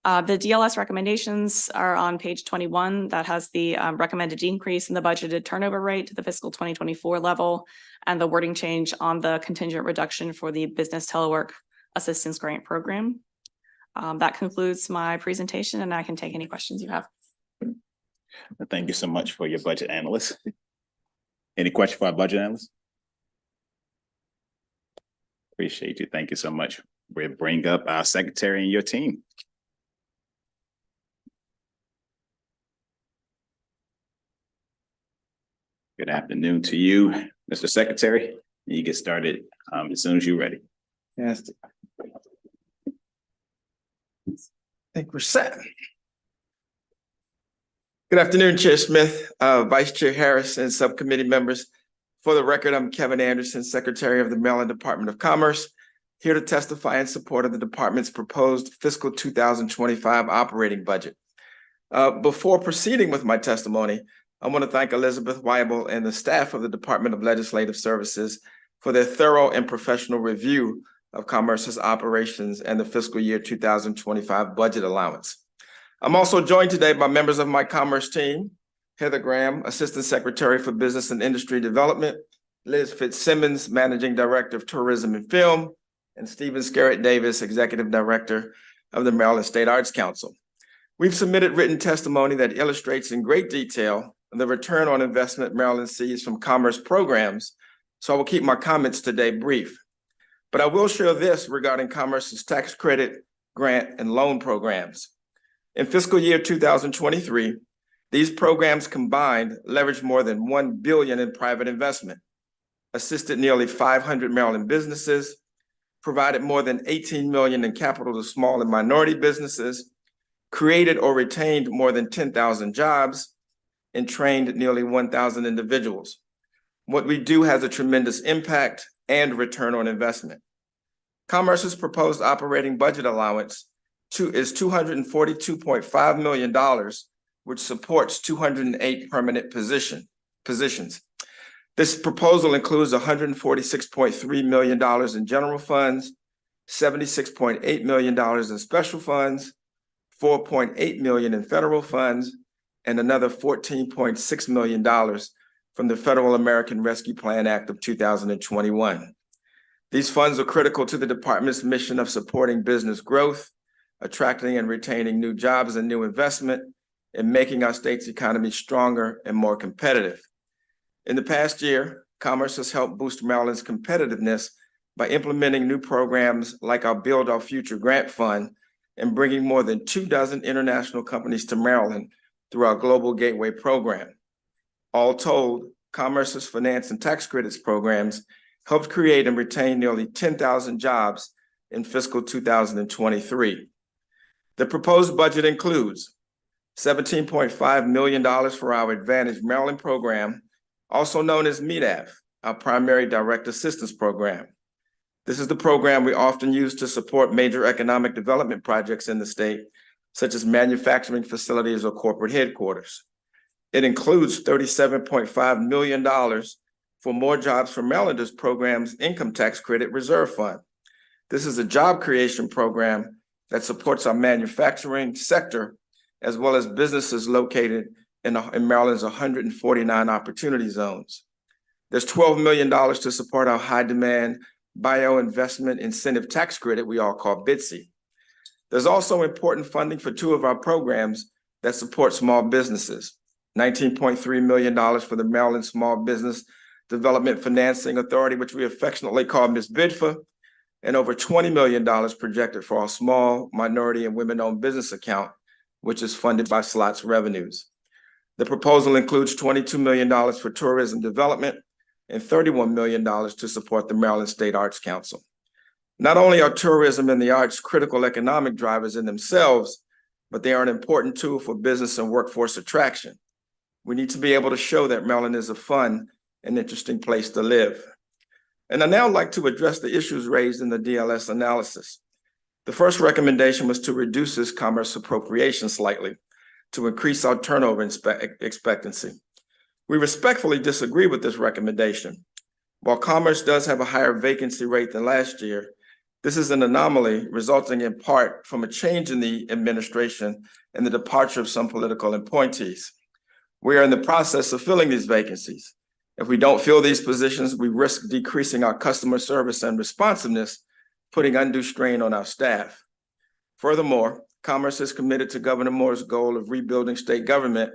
The DLS recommendations are on page 21. That has the recommended increase in the budgeted turnover rate to the fiscal 2024 level and the wording change on the contingent reduction for the Business Telework Assistance Grant Program. That concludes my presentation, and I can take any questions you have. Thank you so much for your budget analyst. Any questions for our budget analyst? Appreciate you. Thank you so much. We'll bring up our secretary and your team. Good afternoon to you, Mr. Secretary. You get started as soon as you're ready. Yes. I think we're set. Good afternoon, Chair Smith, Vice Chair Harris, and subcommittee members. For the record, I'm Kevin Anderson, Secretary of the Maryland Department of Commerce, here to testify in support of the department's proposed fiscal 2025 operating budget. Before proceeding with my testimony, I want to thank Elizabeth Weibel and the staff of the Department of Legislative Services for their thorough and professional review of Commerce's operations and the fiscal year 2025 budget allowance. I'm also joined today by members of my Commerce team, Heather Graham, Assistant Secretary for Business and Industry Development, Liz Fitzsimmons, Managing Director of Tourism and Film, and Stephen Scarrett Davis, Executive Director of the Maryland State Arts Council. We've submitted written testimony that illustrates in great detail the return on investment Maryland sees from Commerce programs, so I will keep my comments today brief. But I will share this regarding Commerce's tax credit, grant, and loan programs. In fiscal year 2023, these programs combined leveraged more than $1 billion in private investment, assisted nearly 500 Maryland businesses, provided more than $18 million in capital to small and minority businesses, created or retained more than 10,000 jobs, and trained nearly 1,000 individuals. What we do has a tremendous impact and return on investment. Commerce's proposed operating budget allowance is $242.5 million, which supports 208 permanent positions. This proposal includes $146.3 million in general funds, $76.8 million in special funds, $4.8 million in federal funds, and another $14.6 million from the Federal American Rescue Plan Act of 2021. These funds are critical to the department's mission of supporting business growth, attracting and retaining new jobs and new investment, and making our state's economy stronger and more competitive. In the past year, Commerce has helped boost Maryland's competitiveness by implementing new programs like our Build Our Future Grant Fund and bringing more than 24 international companies to Maryland through our Global Gateway program. All told, Commerce's finance and tax credits programs helped create and retain nearly 10,000 jobs in fiscal 2023. The proposed budget includes $17.5 million for our Advantage Maryland program, also known as MEDAF, our primary direct assistance program. This is the program we often use to support major economic development projects in the state, such as manufacturing facilities or corporate headquarters. It includes $37.5 million for More Jobs for Marylanders program's Income Tax Credit Reserve Fund. This is a job creation program that supports our manufacturing sector, as well as businesses located in Maryland's 149 opportunity zones. There's $12 million to support our high demand bio investment incentive tax credit we all call BITSI. There's also important funding for two of our programs that support small businesses. $19.3 million for the Maryland Small Business Development Financing Authority, which we affectionately call Ms. BIDFA, and over $20 million projected for our small, minority, and women-owned business account, which is funded by slots revenues. The proposal includes $22 million for tourism development and $31 million to support the Maryland State Arts Council. Not only are tourism and the arts critical economic drivers in themselves, but they are an important tool for business and workforce attraction. We need to be able to show that Maryland is a fun and interesting place to live. And I now like to address the issues raised in the DLS analysis. The first recommendation was to reduce this Commerce appropriation slightly to increase our turnover expectancy. We respectfully disagree with this recommendation. While Commerce does have a higher vacancy rate than last year, this is an anomaly resulting in part from a change in the administration and the departure of some political appointees. We are in the process of filling these vacancies. If we don't fill these positions, we risk decreasing our customer service and responsiveness, putting undue strain on our staff. Furthermore, Commerce is committed to Governor Moore's goal of rebuilding state government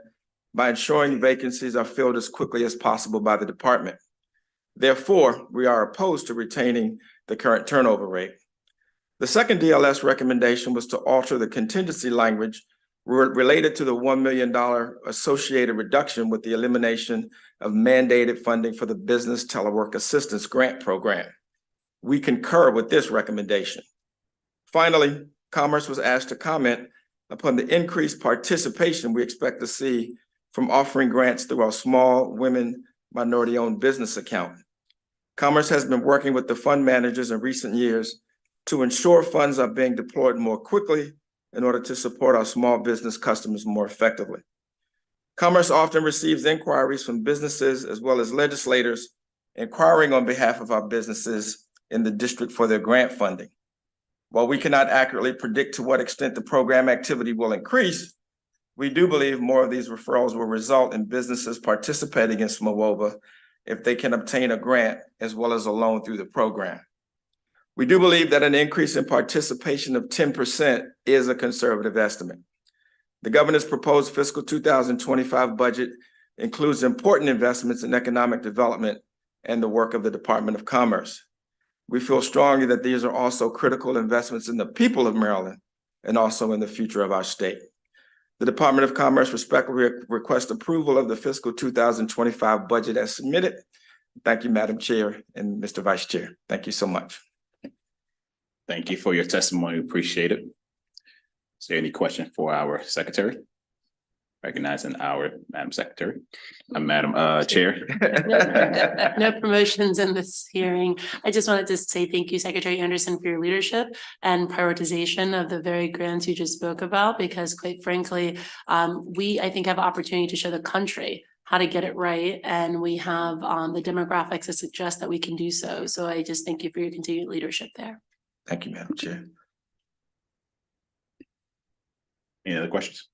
by ensuring vacancies are filled as quickly as possible by the department. Therefore, we are opposed to retaining the current turnover rate. The second DLS recommendation was to alter the contingency language related to the $1 million associated reduction with the elimination of mandated funding for the Business Telework Assistance Grant Program. We concur with this recommendation. Finally, Commerce was asked to comment upon the increased participation we expect to see from offering grants through our small women minority-owned business account. Commerce has been working with the fund managers in recent years to ensure funds are being deployed more quickly in order to support our small business customers more effectively. Commerce often receives inquiries from businesses as well as legislators inquiring on behalf of our businesses in the district for their grant funding. While we cannot accurately predict to what extent the program activity will increase, we do believe more of these referrals will result in businesses participating in SMWOBA if they can obtain a grant as well as a loan through the program. We do believe that an increase in participation of 10% is a conservative estimate. The governor's proposed fiscal 2025 budget includes important investments in economic development and the work of the Department of Commerce. We feel strongly that these are also critical investments in the people of Maryland and also in the future of our state. The Department of Commerce respectfully requests approval of the fiscal 2025 budget as submitted. Thank you, Madam Chair and Mr. Vice Chair. Thank you so much. Thank you for your testimony. Appreciate it. Is there any question for our secretary? Recognizing our Madam Secretary, Madam Chair. No promotions in this hearing. I just wanted to say thank you, Secretary Anderson, for your leadership and prioritization of the very grants you just spoke about, because quite frankly, we, I think, have opportunity to show the country how to get it right. And we have the demographics that suggest that we can do so. So I just thank you for your continued leadership there. Thank you, Madam Chair. Any other questions?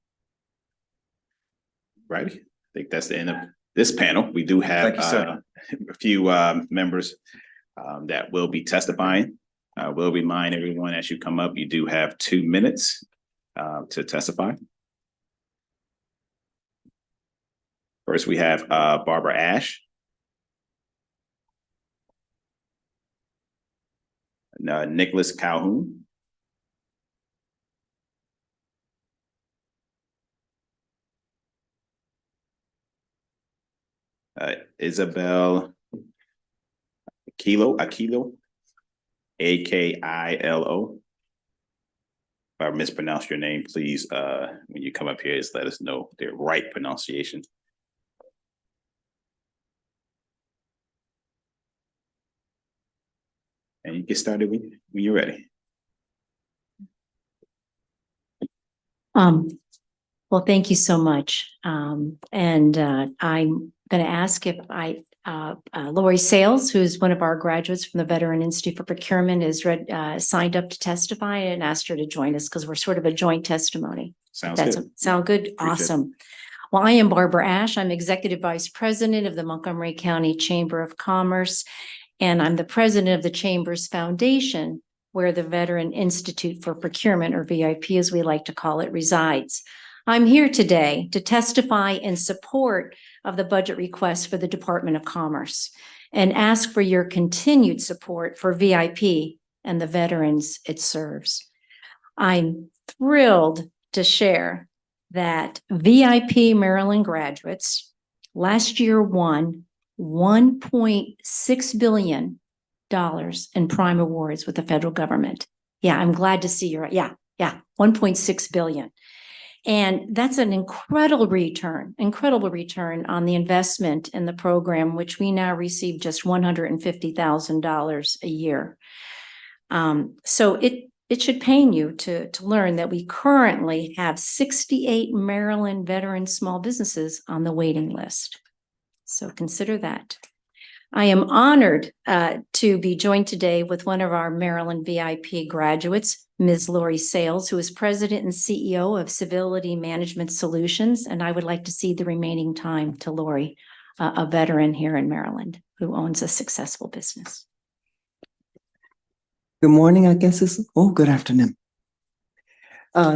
Right. I think that's the end of this panel. We do have a few members that will be testifying. I will remind everyone as you come up, you do have 2 minutes to testify. First, we have Barbara Ash. Nicholas Calhoun. Isabel Aquilo, A-K-I-L-O. If I mispronounced your name, please, when you come up here, just let us know the right pronunciation. And you get started when you're ready. Well, thank you so much. I'm going to ask if Lori Sales, who's one of our graduates from the Veteran Institute for Procurement, is signed up to testify, and asked her to join us because we're sort of a joint testimony. Sound good? Sound good? Awesome. Well, I am Barbara Ash. I'm Executive Vice President of the Montgomery County Chamber of Commerce, and I'm the president of the Chamber's Foundation, where the Veteran Institute for Procurement, or VIP as we like to call it, resides. I'm here today to testify in support of the budget request for the Department of Commerce and ask for your continued support for VIP and the veterans it serves. I'm thrilled to share that VIP Maryland graduates last year won $1.6 billion in prime awards with the federal government. Yeah, I'm glad to see you're, yeah, 1.6 billion. And that's an incredible return on the investment in the program, which we now receive just $150,000 a year. So It should pain you to learn that we currently have 68 Maryland veteran small businesses on the waiting list. So consider that. I am honored to be joined today with one of our Maryland VIP graduates, Ms. Lori Sales, who is President and CEO of Civility Management Solutions. And I would like to cede the remaining time to Lori, a veteran here in Maryland who owns a successful business. Good morning, I guess good afternoon.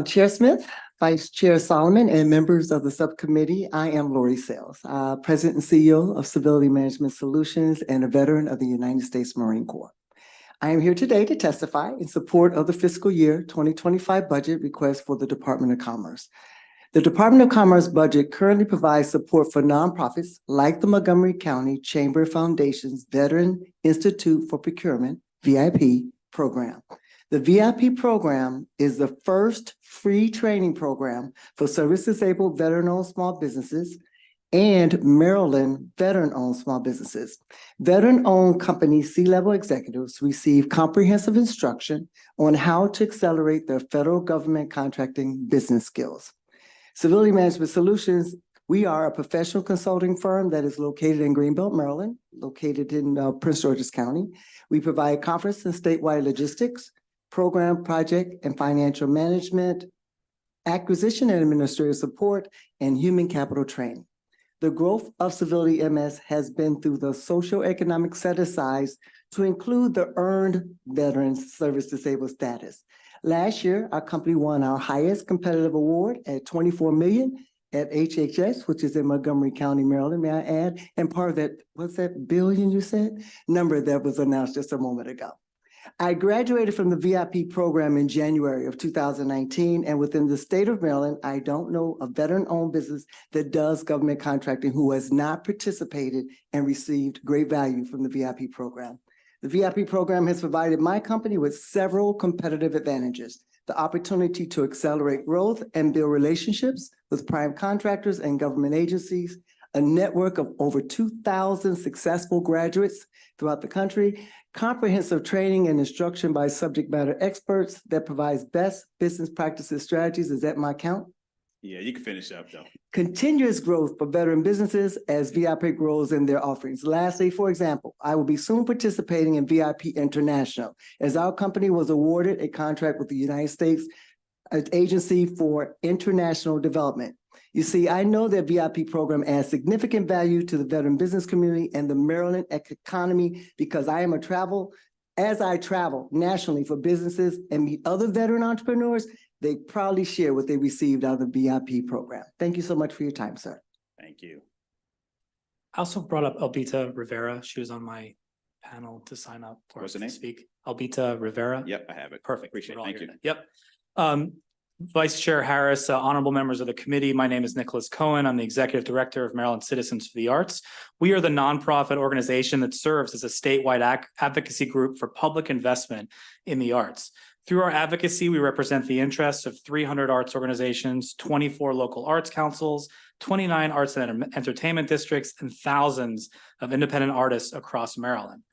Chair Smith, Vice Chair Solomon, and members of the subcommittee, I am Lori Sales, President and CEO of Civility Management Solutions and a veteran of the United States Marine Corps. I am here today to testify in support of the fiscal year 2025 budget request for the Department of Commerce. The Department of Commerce budget currently provides support for nonprofits like the Montgomery County Chamber Foundation's Veteran Institute for Procurement, VIP, program. The VIP program is the first free training program for service-disabled veteran-owned small businesses and Maryland veteran-owned small businesses. Veteran-owned company C-level executives receive comprehensive instruction on how to accelerate their federal government contracting business skills. Civility Management Solutions, we are a professional consulting firm that is located in Greenbelt, Maryland, located in Prince George's County. We provide conference and statewide logistics, program, project, and financial management, acquisition and administrative support, and human capital training. The growth of Civility MS has been through the socioeconomic set-asides to include the earned veteran service disabled status. Last year, our company won our highest competitive award at $24 million at HHS, which is in Montgomery County, Maryland, may I add? And part of that, what's that billion you said? Number that was announced just a moment ago. I graduated from the VIP program in January of 2019, and within the state of Maryland, I don't know a veteran-owned business that does government contracting who has not participated and received great value from the VIP program. The VIP program has provided my company with several competitive advantages: the opportunity to accelerate growth and build relationships with prime contractors and government agencies, a network of over 2,000 successful graduates throughout the country, comprehensive training and instruction by subject matter experts that provides best business practices strategies. Is that my count? Yeah, you can finish up though. Continuous growth for veteran businesses as VIP grows in their offerings. Lastly, for example, I will be soon participating in VIP International as our company was awarded a contract with the United States Agency for International Development. You see, I know that VIP program adds significant value to the veteran business community and the Maryland economy because as I travel nationally for businesses and meet other veteran entrepreneurs, they proudly share what they received out of the VIP program. Thank you so much for your time, sir. Thank you. I also brought up Albita Rivera. She was on my panel to sign up for What's the to name? speak. Albita Rivera. Yep, I have it. Perfect. Appreciate it. We're all Thank here you. then. Yep. Vice Chair Harris, honorable members of the committee, my name is Nicholas Cohen. I'm the Executive Director of Maryland Citizens for the Arts. We are the nonprofit organization that serves as a statewide advocacy group for public investment in the arts. Through our advocacy, we represent the interests of 300 arts organizations, 24 local arts councils, 29 arts and entertainment districts, and thousands of independent artists across Maryland.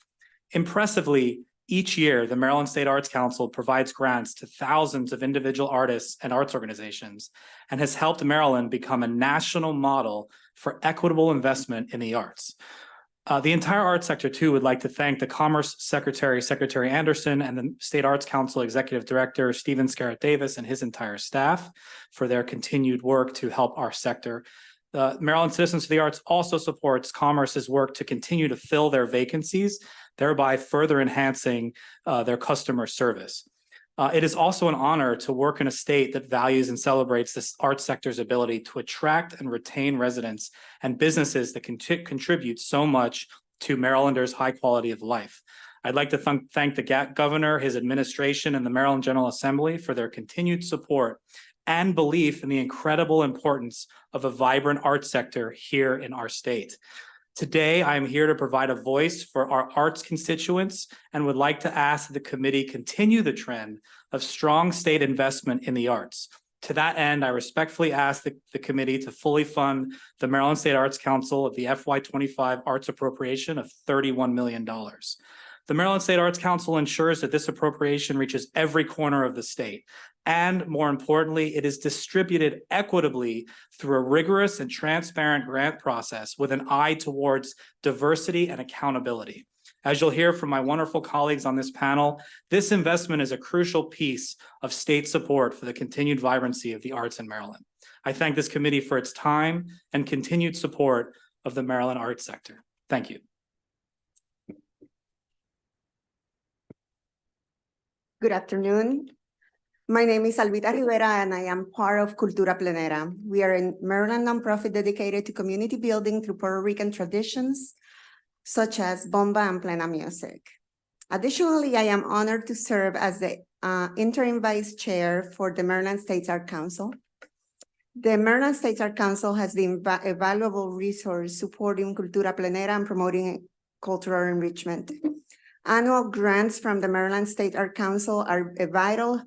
Impressively, each year, the Maryland State Arts Council provides grants to thousands of individual artists and arts organizations and has helped Maryland become a national model for equitable investment in the arts. The entire arts sector, too, would like to thank the Commerce Secretary, Secretary Anderson, and the State Arts Council Executive Director, Stephen Scarrett Davis, and his entire staff for their continued work to help our sector. Maryland Citizens for the Arts also supports Commerce's work to continue to fill their vacancies, thereby further enhancing their customer service. It is also an honor to work in a state that values and celebrates this arts sector's ability to attract and retain residents and businesses that can contribute so much to Marylanders' high quality of life. I'd like to thank the governor, his administration, and the Maryland General Assembly for their continued support and belief in the incredible importance of a vibrant arts sector here in our state. Today, I am here to provide a voice for our arts constituents and would like to ask that the committee continue the trend of strong state investment in the arts. To that end, I respectfully ask the committee to fully fund the Maryland State Arts Council of the FY25 arts appropriation of $31 million. The Maryland State Arts Council ensures that this appropriation reaches every corner of the state. And more importantly, it is distributed equitably through a rigorous and transparent grant process with an eye towards diversity and accountability. As you'll hear from my wonderful colleagues on this panel, this investment is a crucial piece of state support for the continued vibrancy of the arts in Maryland. I thank this committee for its time and continued support of the Maryland arts sector. Thank you. Good afternoon. My name is Alvita Rivera and I am part of Cultura Plenera. We are a Maryland nonprofit dedicated to community building through Puerto Rican traditions, such as bomba and plena music. Additionally, I am honored to serve as the interim vice chair for the Maryland State Art Council. The Maryland State Art Council has been a valuable resource supporting Cultura Plenera and promoting cultural enrichment. Annual grants from the Maryland State Art Council are vital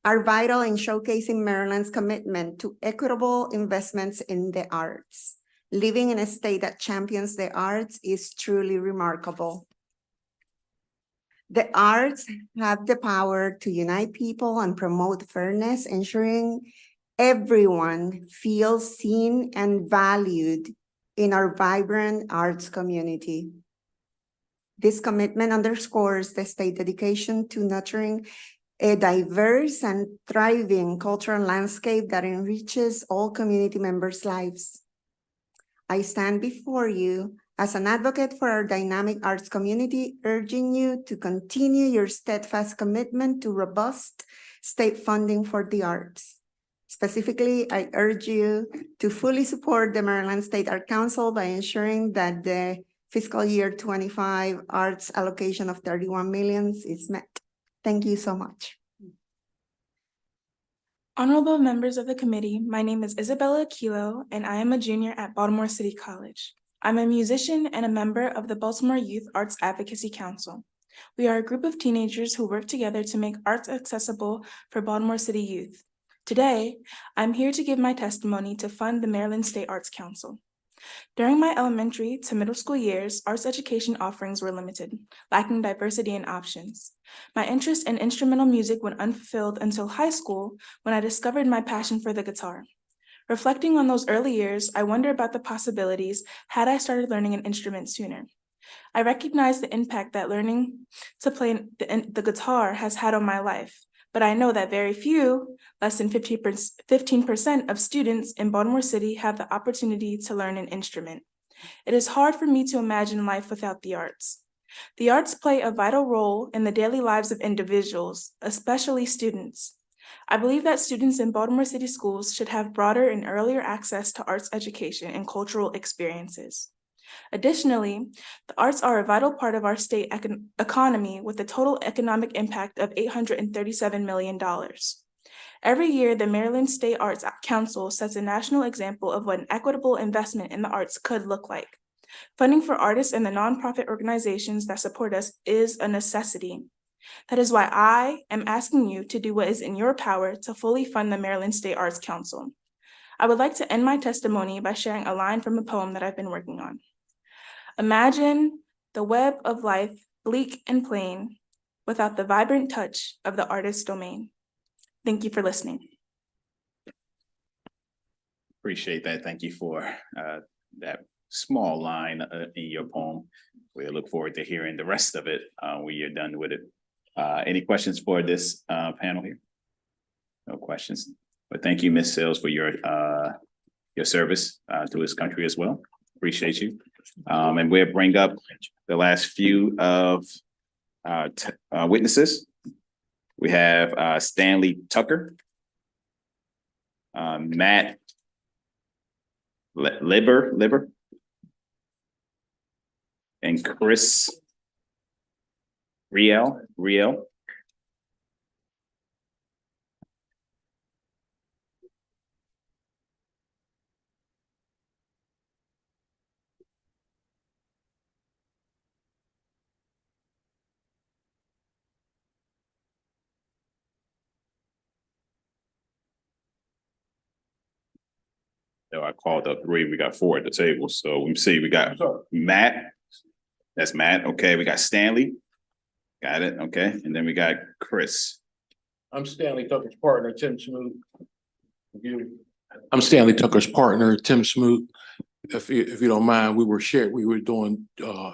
in showcasing Maryland's commitment to equitable investments in the arts. Living in a state that champions the arts is truly remarkable. The arts have the power to unite people and promote fairness, ensuring everyone feels seen and valued in our vibrant arts community. This commitment underscores the state dedication to nurturing a diverse and thriving cultural landscape that enriches all community members' lives. I stand before you as an advocate for our dynamic arts community, urging you to continue your steadfast commitment to robust state funding for the arts. Specifically, I urge you to fully support the Maryland State Art Council by ensuring that the fiscal year 25 arts allocation of 31 million is met. Thank you so much. Honorable members of the committee, my name is Isabella Aquilo, and I am a junior at Baltimore City College. I'm a musician and a member of the Baltimore Youth Arts Advocacy Council. We are a group of teenagers who work together to make arts accessible for Baltimore City youth. Today, I'm here to give my testimony to fund the Maryland State Arts Council. During my elementary to middle school years, arts education offerings were limited, lacking diversity and options. My interest in instrumental music went unfulfilled until high school, when I discovered my passion for the guitar. Reflecting on those early years, I wonder about the possibilities had I started learning an instrument sooner. I recognize the impact that learning to play the guitar has had on my life, but I know that very few, less than 15% of students in Baltimore City have the opportunity to learn an instrument. It is hard for me to imagine life without the arts. The arts play a vital role in the daily lives of individuals, especially students. I believe that students in Baltimore City schools should have broader and earlier access to arts education and cultural experiences. Additionally, the arts are a vital part of our state economy with a total economic impact of $837 million. Every year, the Maryland State Arts Council sets a national example of what an equitable investment in the arts could look like. Funding for artists and the nonprofit organizations that support us is a necessity. That is why I am asking you to do what is in your power to fully fund the Maryland State Arts Council. I would like to end my testimony by sharing a line from a poem that I've been working on. Imagine the web of life, bleak and plain, without the vibrant touch of the artist's domain. Thank you for listening. Appreciate that. Thank you for that small line in your poem. We look forward to hearing the rest of it when you're done with it. Any questions for this panel here? No questions. But thank you, Ms. Sales, for your service to this country as well. Appreciate you. And we'll bring up the last few of witnesses. We have Stanley Tucker, Matt Liber, and Chris Riel. So I called up 3. We got 4 at the table. So we see we got Matt. That's Matt. Okay, we got Stanley. Got it. Okay. And then we got Chris. I'm Stanley Tucker's partner, Tim Smoot. I'm Stanley Tucker's partner, Tim Smoot. If you don't mind, we were doing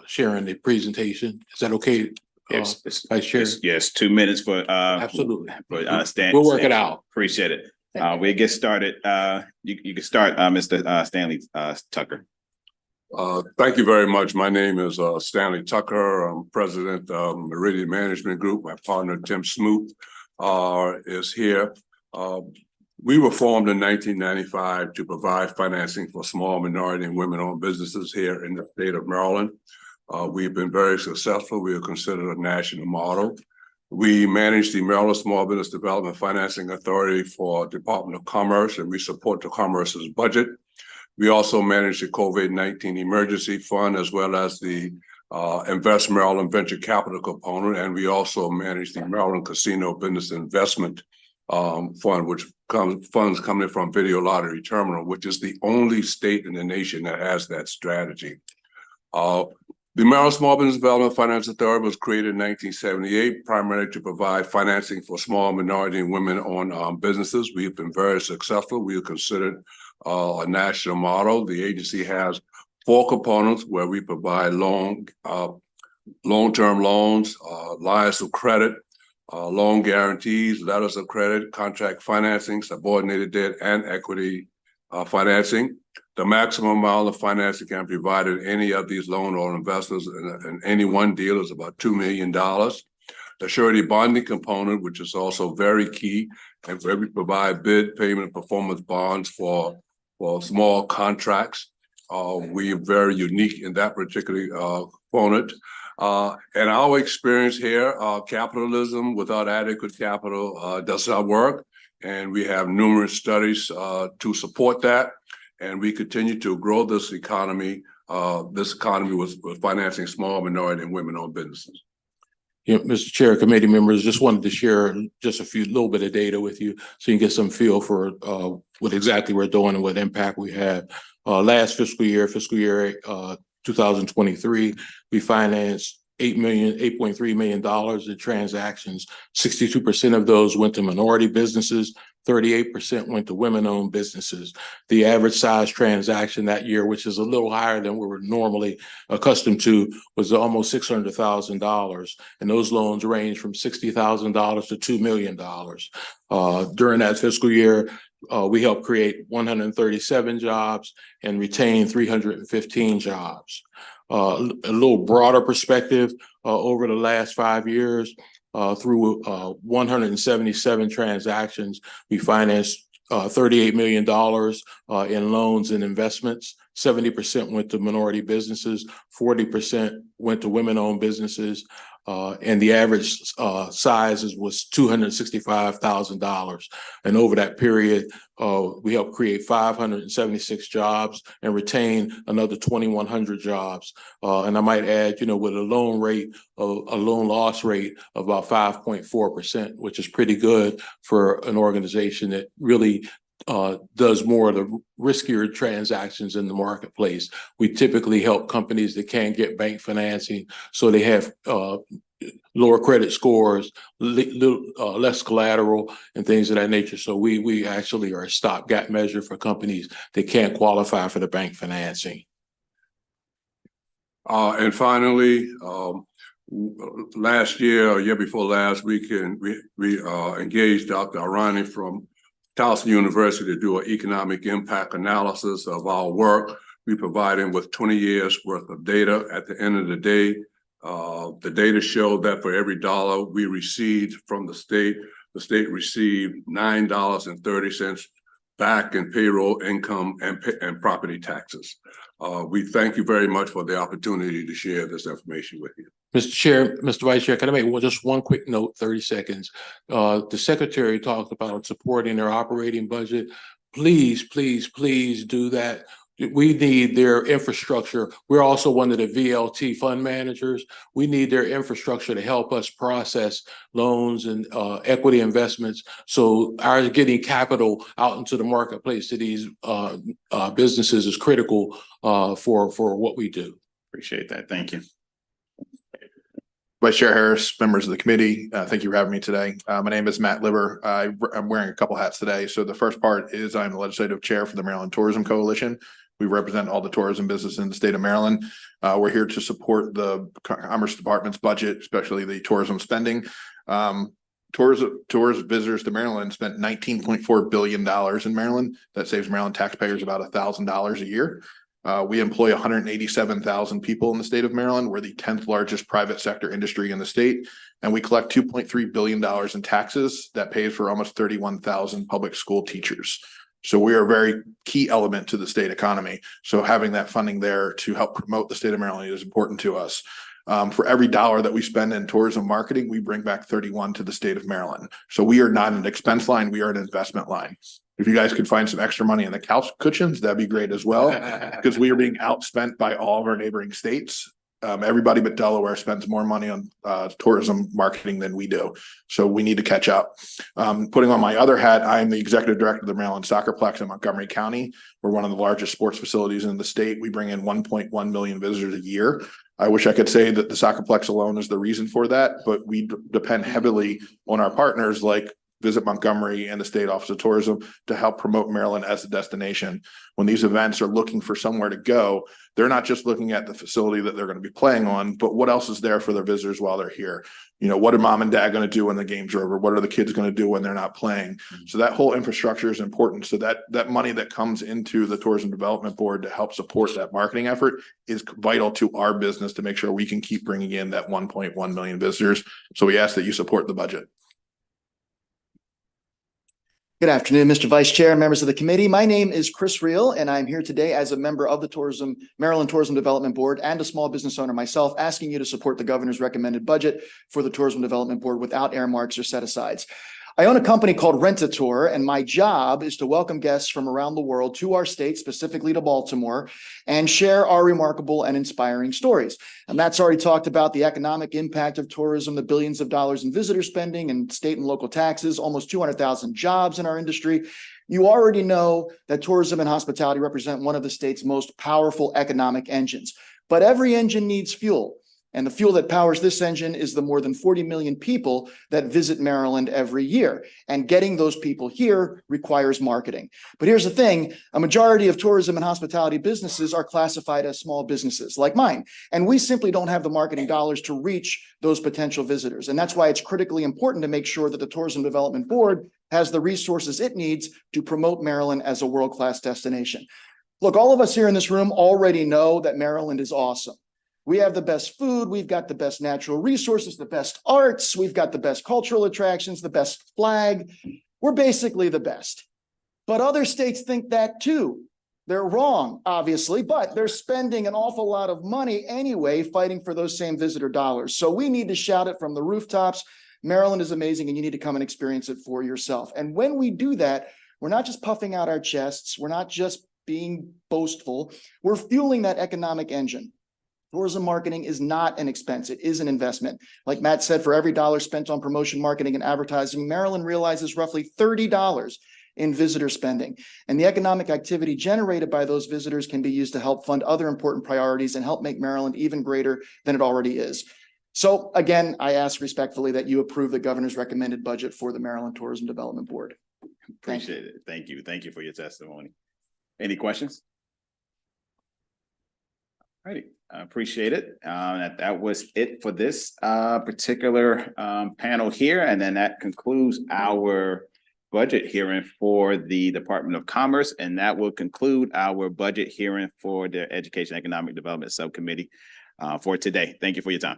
sharing the presentation. Is that okay? Yes, Vice Chair? Yes, 2 minutes for Absolutely. For Stan. We'll work it out. Appreciate it. We'll get started. You can start, Mr. Stanley Tucker. Thank you very much. My name is Stanley Tucker. I'm president of Meridian Management Group. My partner, Tim Smoot, is here. We were formed in 1995 to provide financing for small minority and women-owned businesses here in the state of Maryland. We've been very successful. We are considered a national model. We manage the Maryland Small Business Development Financing Authority for Department of Commerce, and we support the Commerce's budget. We also manage the COVID-19 Emergency Fund, as well as the Invest Maryland Venture Capital component, and we also manage the Maryland Casino Business Investment Fund, which funds coming from Video Lottery Terminal, which is the only state in the nation that has that strategy. The Maryland Small Business Development Finance Authority was created in 1978, primarily to provide financing for small minority and women-owned businesses. We have been very successful. We are considered a national model. The agency has 4 components where we provide long-term loans, lines of credit, loan guarantees, letters of credit, contract financing, subordinated debt, and equity financing. The maximum amount of financing can be provided in any of these loan or investments in any one deal is about $2 million. The surety bonding component, which is also very key, and where we provide bid, payment, and performance bonds for small contracts. We are very unique in that particular component. And our experience here, capitalism without adequate capital does not work. And we have numerous studies to support that. And we continue to grow this economy with financing small, minority, and women-owned businesses. Yeah, Mr. Chair, committee members, just wanted to share just a little bit of data with you so you can get some feel for what exactly we're doing and what impact we have. Last fiscal year 2023, we financed $8.3 million in transactions. 62% of those went to minority businesses, 38% went to women-owned businesses. The average size transaction that year, which is a little higher than we were normally accustomed to, was almost $600,000. And those loans range from $60,000 to $2 million. During that fiscal year, we helped create 137 jobs and retain 315 jobs. A little broader perspective, over the last 5 years, through 177 transactions, we financed $38 million in loans and investments. 70% went to minority businesses, 40% went to women-owned businesses, and the average size was $265,000. And over that period, we helped create 576 jobs and retain another 2,100 jobs. And I might add, with a loan loss rate of about 5.4%, which is pretty good for an organization that really does more of the riskier transactions in the marketplace. We typically help companies that can't get bank financing, so they have lower credit scores, less collateral, and things of that nature. So we actually are a stopgap measure for companies that can't qualify for the bank financing. And finally, last year or year before last weekend, we engaged Dr. Arani from Towson University to do an economic impact analysis of our work. We provide him with 20 years worth of data. At the end of the day, the data showed that for every dollar we received from the state received $9.30 back in payroll, income, and property taxes. We thank you very much for the opportunity to share this information with you. Mr. Chair, Mr. Vice Chair, can I make just one quick note, 30 seconds? The Secretary talked about supporting their operating budget. Please, please, please do that. We need their infrastructure. We're also one of the VLT fund managers. We need their infrastructure to help us process loans and equity investments. So our getting capital out into the marketplace to these businesses is critical for what we do. Appreciate that. Thank you. Vice Chair Harris, members of the committee, thank you for having me today. My name is Matt Liver. I'm wearing a couple hats today. So the first part is I'm the legislative chair for the Maryland Tourism Coalition. We represent all the tourism business in the state of Maryland. We're here to support the Commerce Department's budget, especially the tourism spending. Tourist visitors to Maryland spent $19.4 billion in Maryland. That saves Maryland taxpayers about $1,000 a year. We employ 187,000 people in the state of Maryland. We're the 10th largest private sector industry in the state, and we collect $2.3 billion in taxes that pays for almost 31,000 public school teachers. So we are a very key element to the state economy. So having that funding there to help promote the state of Maryland is important to us. For every dollar that we spend in tourism marketing, we bring back 31 to the state of Maryland. So we are not an expense line, we are an investment line. If you guys could find some extra money in the couch cushions, that'd be great as well, because we are being outspent by all of our neighboring states. Everybody but Delaware spends more money on tourism marketing than we do. So we need to catch up. Putting on my other hat, I am the executive director of the Maryland Soccerplex in Montgomery County. We're one of the largest sports facilities in the state. We bring in 1.1 million visitors a year. I wish I could say that the Soccerplex alone is the reason for that, but we depend heavily on our partners like Visit Montgomery and the State Office of Tourism to help promote Maryland as a destination. When these events are looking for somewhere to go, they're not just looking at the facility that they're going to be playing on, but what else is there for their visitors while they're here? You know, what are mom and dad going to do when the game's over? What are the kids going to do when they're not playing? So that whole infrastructure is important. So that money that comes into the Tourism Development Board to help support that marketing effort is vital to our business to make sure we can keep bringing in that 1.1 million visitors. So we ask that you support the budget. Good afternoon, Mr. Vice Chair, members of the committee. My name is Chris Reel, and I'm here today as a member of the Maryland Tourism Development Board and a small business owner myself, asking you to support the governor's recommended budget for the Tourism Development Board without earmarks or set-asides. I own a company called Rent-A-Tour, and my job is to welcome guests from around the world to our state, specifically to Baltimore, and share our remarkable and inspiring stories. And Matt's already talked about the economic impact of tourism, the billions of dollars in visitor spending and state and local taxes, almost 200,000 jobs in our industry. You already know that tourism and hospitality represent one of the state's most powerful economic engines. But every engine needs fuel. And the fuel that powers this engine is the more than 40 million people that visit Maryland every year. And getting those people here requires marketing. But here's the thing, a majority of tourism and hospitality businesses are classified as small businesses like mine. And we simply don't have the marketing dollars to reach those potential visitors. And that's why it's critically important to make sure that the Tourism Development Board has the resources it needs to promote Maryland as a world-class destination. Look, all of us here in this room already know that Maryland is awesome. We have the best food, we've got the best natural resources, the best arts, we've got the best cultural attractions, the best flag. We're basically the best. But other states think that too. They're wrong, obviously, but they're spending an awful lot of money anyway fighting for those same visitor dollars. So we need to shout it from the rooftops. Maryland is amazing and you need to come and experience it for yourself. And when we do that, we're not just puffing out our chests, we're not just being boastful, we're fueling that economic engine. Tourism marketing is not an expense, it is an investment. Like Matt said, for every dollar spent on promotion, marketing, and advertising, Maryland realizes roughly $30 in visitor spending. And the economic activity generated by those visitors can be used to help fund other important priorities and help make Maryland even greater than it already is. So again, I ask respectfully that you approve the governor's recommended budget for the Maryland Tourism Development Board. Appreciate it. Thank you. Thank you for your testimony. Any questions? Alrighty, I appreciate it. That was it for this particular panel here. And then that concludes our budget hearing for the Department of Commerce. And that will conclude our budget hearing for the Education and Economic Development Subcommittee for today. Thank you for your time.